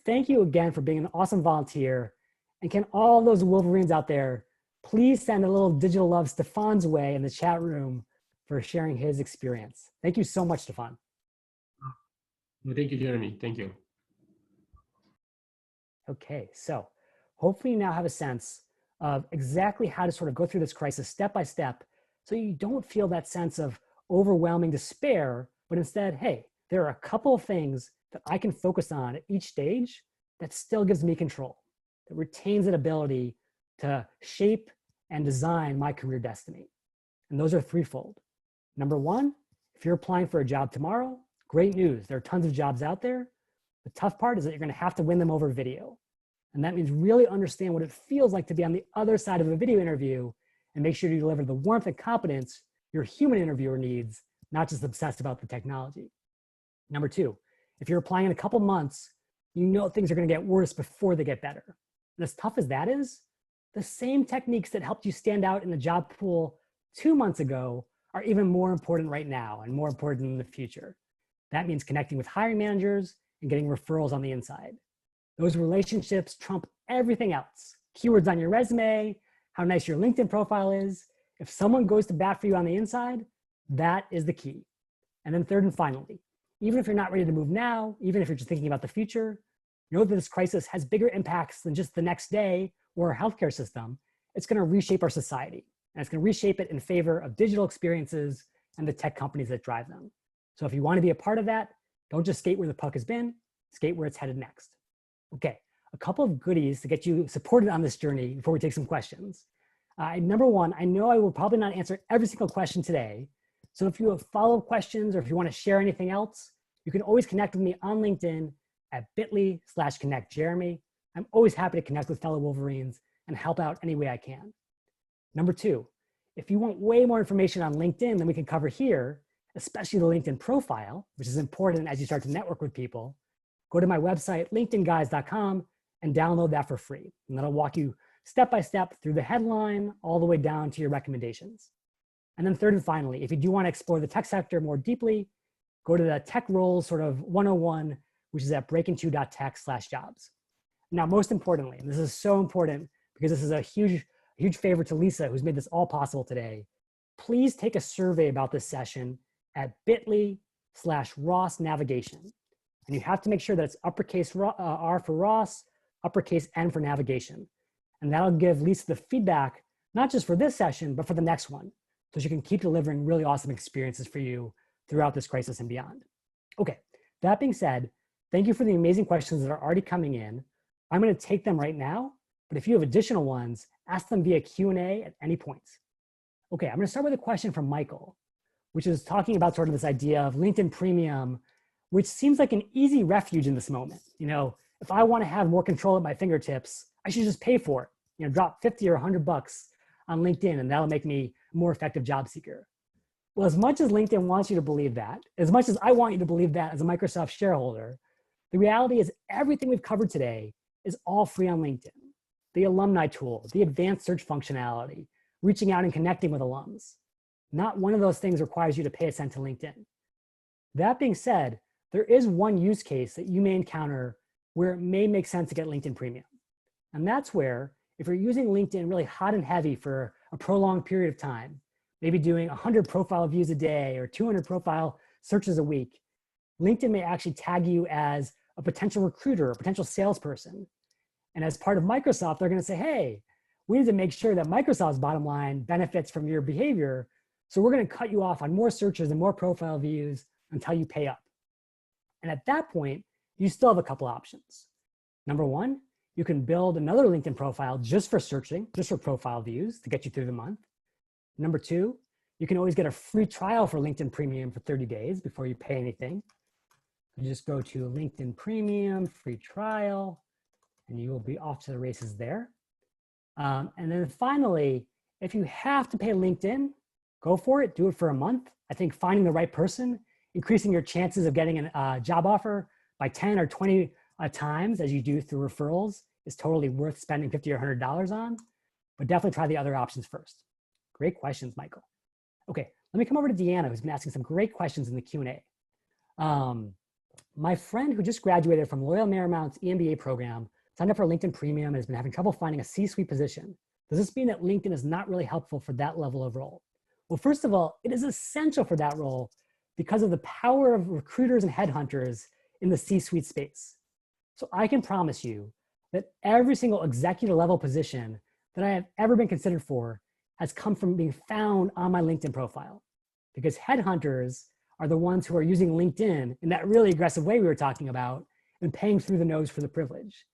Thank you again for being an awesome volunteer. And can all those Wolverines out there please send a little digital love Stefan's way in the chat room for sharing his experience. Thank you so much, Stefan. Thank you, Jeremy. Thank you. Okay, so hopefully you now have a sense of exactly how to sort of go through this crisis step by step so you don't feel that sense of overwhelming despair, but instead, hey, there are a couple of things that I can focus on at each stage that still gives me control, that retains an ability to shape and design my career destiny. And those are threefold. Number one, if you're applying for a job tomorrow, great news. There are tons of jobs out there. The tough part is that you're going to have to win them over video. And that means really understand what it feels like to be on the other side of a video interview and make sure you deliver the warmth and competence your human interviewer needs, not just obsessed about the technology. Number two, if you're applying in a couple months, you know things are going to get worse before they get better. And as tough as that is, the same techniques that helped you stand out in the job pool 2 months ago are even more important right now and more important in the future. That means connecting with hiring managers and getting referrals on the inside. Those relationships trump everything else. Keywords on your resume, how nice your LinkedIn profile is. If someone goes to bat for you on the inside, that is the key. And then third and finally, even if you're not ready to move now, even if you're just thinking about the future, know that this crisis has bigger impacts than just the next day or our healthcare system. It's going to reshape our society, and it's going to reshape it in favor of digital experiences and the tech companies that drive them. So if you want to be a part of that, don't just skate where the puck has been, skate where it's headed next. Okay, a couple of goodies to get you supported on this journey before we take some questions. Number one, I know I will probably not answer every single question today. So if you have follow-up questions or if you want to share anything else, you can always connect with me on LinkedIn at bit.ly/connectjeremy. I'm always happy to connect with fellow Wolverines and help out any way I can. Number two, if you want way more information on LinkedIn than we can cover here, especially the LinkedIn profile, which is important as you start to network with people, go to my website, linkedinguys.com, and download that for free. And that'll walk you step by step through the headline all the way down to your recommendations. And then third and finally, if you do want to explore the tech sector more deeply, go to the Tech Roles sort of 101, which is at breakinto.tech/jobs. Now, most importantly, and this is so important because this is a huge favor to Lisa, who's made this all possible today, please take a survey about this session at bit.ly/Ross navigation. And you have to make sure that it's uppercase R for Ross, uppercase N for navigation. And that'll give Lisa the feedback, not just for this session, but for the next one. So she can keep delivering really awesome experiences for you throughout this crisis and beyond. Okay, that being said, thank you for the amazing questions that are already coming in. I'm gonna take them right now, but if you have additional ones, ask them via Q&A at any point. Okay, I'm gonna start with a question from Michael, which is talking about sort of this idea of LinkedIn Premium, which seems like an easy refuge in this moment. You know, if I wanna have more control at my fingertips, I should just pay for it. You know, drop 50 or 100 bucks on LinkedIn and that'll make me a more effective job seeker. Well, as much as LinkedIn wants you to believe that, as much as I want you to believe that as a Microsoft shareholder, the reality is everything we've covered today is all free on LinkedIn. The alumni tool, the advanced search functionality, reaching out and connecting with alums. Not one of those things requires you to pay a cent to LinkedIn. That being said, there is one use case that you may encounter where it may make sense to get LinkedIn Premium. And that's where, if you're using LinkedIn really hot and heavy for a prolonged period of time, maybe doing 100 profile views a day or 200 profile searches a week, LinkedIn may actually tag you as a potential recruiter or potential salesperson. And as part of Microsoft, they're gonna say, hey, we need to make sure that Microsoft's bottom line benefits from your behavior. So we're gonna cut you off on more searches and more profile views until you pay up. And at that point, you still have a couple options. Number one, you can build another LinkedIn profile just for searching, just for profile views to get you through the month. Number two, you can always get a free trial for LinkedIn Premium for 30 days before you pay anything. You just go to LinkedIn Premium, free trial, and you will be off to the races there. And then finally, if you have to pay LinkedIn, go for it, do it for a month. I think finding the right person, increasing your chances of getting a job offer by 10 or 20 times as you do through referrals is totally worth spending $50 or $100 on, but definitely try the other options first. Great questions, Michael. Okay, let me come over to Deanna, who's been asking some great questions in the Q&A. My friend who just graduated from Loyola Marymount's EMBA program signed up for LinkedIn Premium and has been having trouble finding a C-suite position. Does this mean that LinkedIn is not really helpful for that level of role? Well, first of all, it is essential for that role because of the power of recruiters and headhunters in the C-suite space. So I can promise you that every single executive level position that I have ever been considered for has come from being found on my LinkedIn profile, because headhunters are the ones who are using LinkedIn in that really aggressive way we were talking about and paying through the nose for the privilege.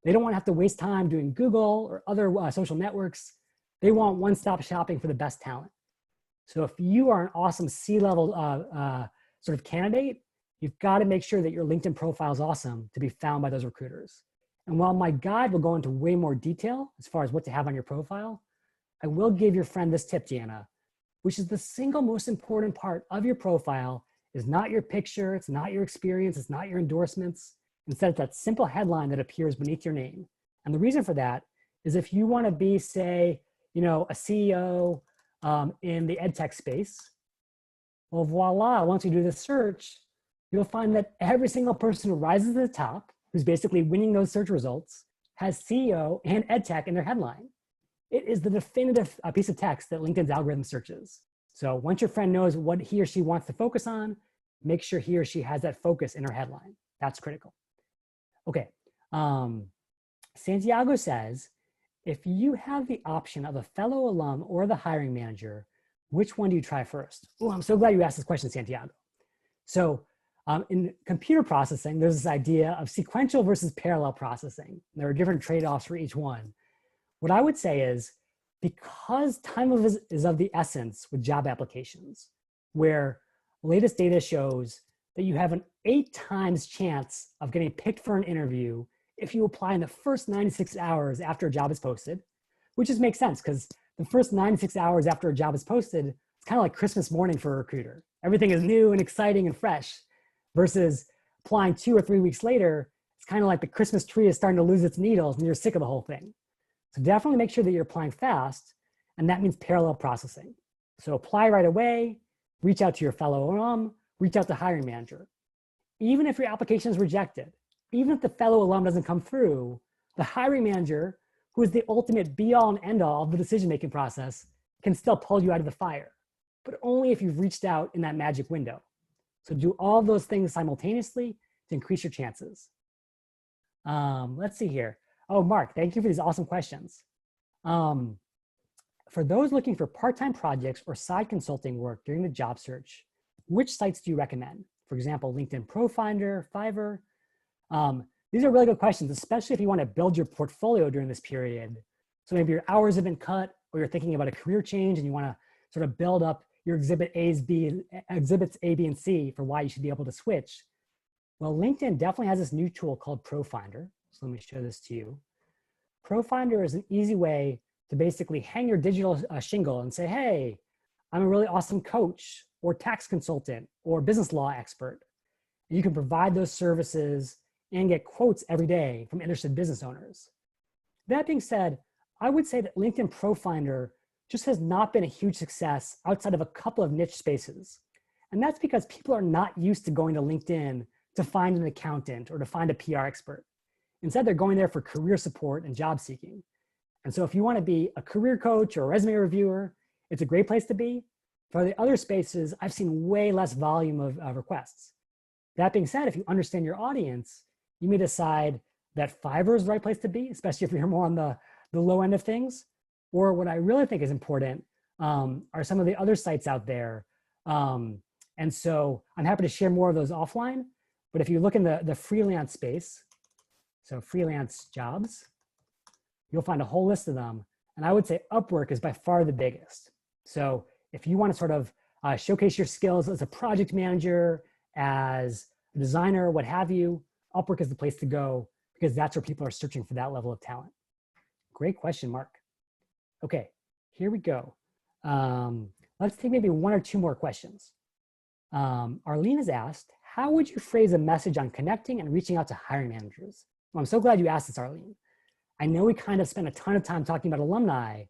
They don't want to have to waste time doing Google or other social networks. They want one-stop shopping for the best talent. So if you are an awesome C-level sort of candidate, you've got to make sure that your LinkedIn profile is awesome to be found by those recruiters. And while my guide will go into way more detail as far as what to have on your profile, I will give your friend this tip, Deanna, which is the single most important part of your profile is not your picture, it's not your experience, it's not your endorsements. Instead, it's that simple headline that appears beneath your name. And the reason for that is if you want to be, say, a CEO in the ed tech space, well, voila, once you do the search, you'll find that every single person who rises to the top, who's basically winning those search results, has CEO and ed tech in their headline. It is the definitive piece of text that LinkedIn's algorithm searches. So once your friend knows what he or she wants to focus on, make sure he or she has that focus in her headline. That's critical. Okay, Santiago says, if you have the option of a fellow alum or the hiring manager, which one do you try first? Oh, I'm so glad you asked this question, Santiago. So in computer processing, there's this idea of sequential versus parallel processing. There are different trade-offs for each one. What I would say is, because time is of the essence with job applications, where latest data shows that you have an 8 times chance of getting picked for an interview if you apply in the first 96 hours after a job is posted, which just makes sense because the first 96 hours after a job is posted, it's kind of like Christmas morning for a recruiter. Everything is new and exciting and fresh, versus applying 2 or 3 weeks later, it's kind of like the Christmas tree is starting to lose its needles and you're sick of the whole thing. So definitely make sure that you're applying fast, and that means parallel processing. So apply right away, reach out to your fellow alum, reach out to hiring manager. Even if your application is rejected, even if the fellow alum doesn't come through, the hiring manager, who is the ultimate be-all and end-all of the decision-making process, can still pull you out of the fire, but only if you've reached out in that magic window. So do all of those things simultaneously to increase your chances. Let's see here. Oh, Mark, thank you for these awesome questions. For those looking for part-time projects or side consulting work during the job search, which sites do you recommend? For example, LinkedIn Profinder, Fiverr. These are really good questions, especially if you want to build your portfolio during this period. So maybe your hours have been cut, or you're thinking about a career change and you want to sort of build up your exhibits A, B, and C for why you should be able to switch. Well, LinkedIn definitely has this new tool called Profinder. So let me show this to you. Profinder is an easy way to basically hang your digital shingle and say, hey, I'm a really awesome coach or tax consultant or business law expert. And you can provide those services and get quotes every day from interested business owners. That being said, I would say that LinkedIn Profinder just has not been a huge success outside of a couple of niche spaces. And that's because people are not used to going to LinkedIn to find an accountant or to find a PR expert. Instead, they're going there for career support and job seeking. And so if you want to be a career coach or a resume reviewer, it's a great place to be. For the other spaces, I've seen way less volume of requests. That being said, if you understand your audience, you may decide that Fiverr is the right place to be, especially if you're more on the low end of things. Or what I really think is important are some of the other sites out there. And so I'm happy to share more of those offline. But if you look in the freelance space, so freelance jobs, you'll find a whole list of them. And I would say Upwork is by far the biggest. So if you want to sort of showcase your skills as a project manager, as a designer, what have you, Upwork is the place to go because that's where people are searching for that level of talent. Great question, Mark. Okay, here we go. Let's take maybe 1 or 2 more questions. Arlene has asked, how would you phrase a message on connecting and reaching out to hiring managers? Well, I'm so glad you asked this, Arlene. I know we kind of spent a ton of time talking about alumni,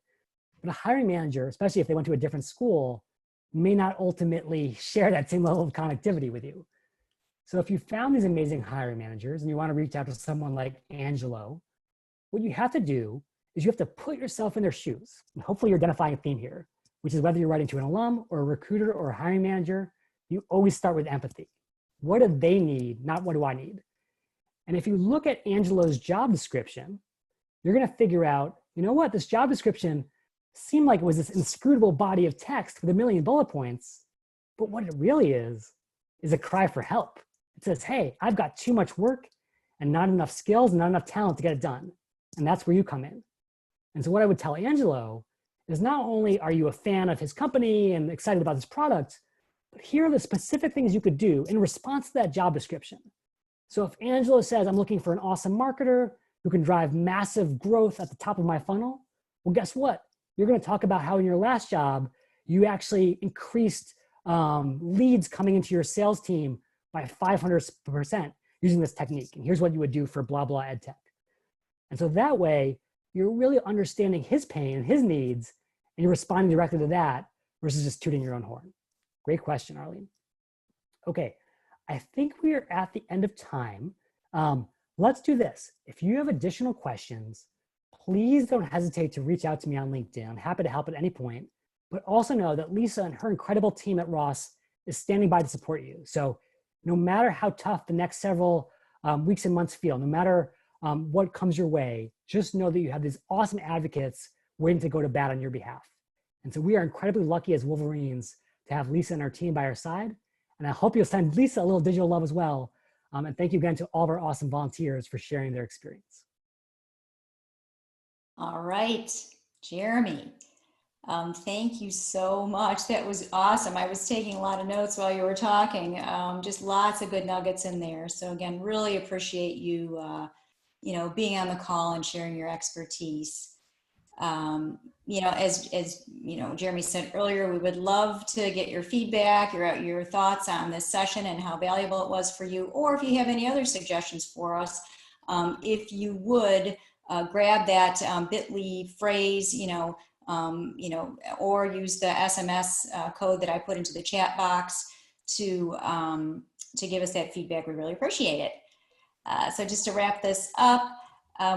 but a hiring manager, especially if they went to a different school, may not ultimately share that same level of connectivity with you. So if you found these amazing hiring managers and you want to reach out to someone like Angelo, what you have to do is you have to put yourself in their shoes. And hopefully you're identifying a theme here, which is whether you're writing to an alum or a recruiter or a hiring manager, you always start with empathy. What do they need, not what do I need? And if you look at Angelo's job description, you're going to figure out you know what, this job description seemed like it was this inscrutable body of text with a million bullet points, but what it really is a cry for help. It says, hey, I've got too much work and not enough skills and not enough talent to get it done. And that's where you come in. And so what I would tell Angelo is not only are you a fan of his company and excited about this product, but here are the specific things you could do in response to that job description. So if Angelo says, I'm looking for an awesome marketer who can drive massive growth at the top of my funnel, well, guess what? You're going to talk about how in your last job, you actually increased leads coming into your sales team by 500% using this technique. And here's what you would do for blah, blah, ed tech. And so that way, you're really understanding his pain and his needs, and you're responding directly to that versus just tooting your own horn. Great question, Arlene. Okay, I think we are at the end of time. Let's do this. If you have additional questions, please don't hesitate to reach out to me on LinkedIn. I'm happy to help at any point, but also know that Lisa and her incredible team at Ross is standing by to support you. So no matter how tough the next several weeks and months feel, no matter what comes your way, just know that you have these awesome advocates waiting to go to bat on your behalf. And so we are incredibly lucky as Wolverines to have Lisa and our team by our side. And I hope you'll send Lisa a little digital love as well. And thank you again to all of our awesome volunteers for sharing their experience. All right, Jeremy, thank you so much. That was awesome. I was taking a lot of notes while you were talking, just lots of good nuggets in there. So again, really appreciate you, being on the call and sharing your expertise. As Jeremy said earlier, we would love to get your feedback, your thoughts on this session and how valuable it was for you, or if you have any other suggestions for us, if you would grab that bit.ly phrase, or use the SMS code that I put into the chat box to give us that feedback. We really appreciate it. So just to wrap this up,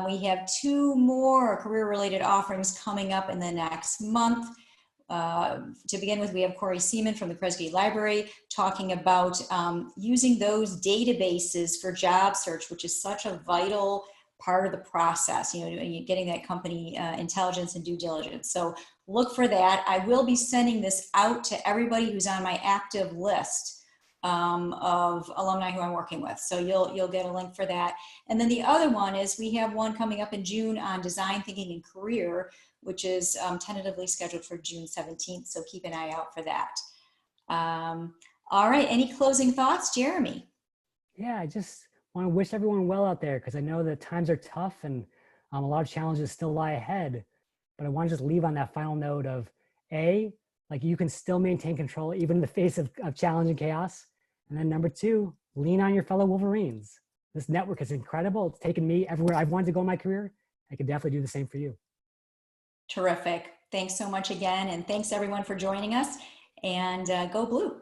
we have 2 more career-related offerings coming up in the next month. To begin with, we have Corey Seaman from the Kresge Library talking about using those databases for job search, which is such a vital part of the process, getting that company intelligence and due diligence. So look for that. I will be sending this out to everybody who's on my active list of alumni who I'm working with. So you'll get a link for that. And then the other one is we have one coming up in June on design thinking and career, which is tentatively scheduled for June 17th. So keep an eye out for that. All right. Any closing thoughts, Jeremy? Yeah, I just want to wish everyone well out there because I know that times are tough and a lot of challenges still lie ahead. But I want to just leave on that final note of you can still maintain control even in the face of challenge and chaos. And then number 2, lean on your fellow Wolverines. This network is incredible. It's taken me everywhere I've wanted to go in my career. I can definitely do the same for you. Terrific. Thanks so much again. And thanks everyone for joining us, and go Blue.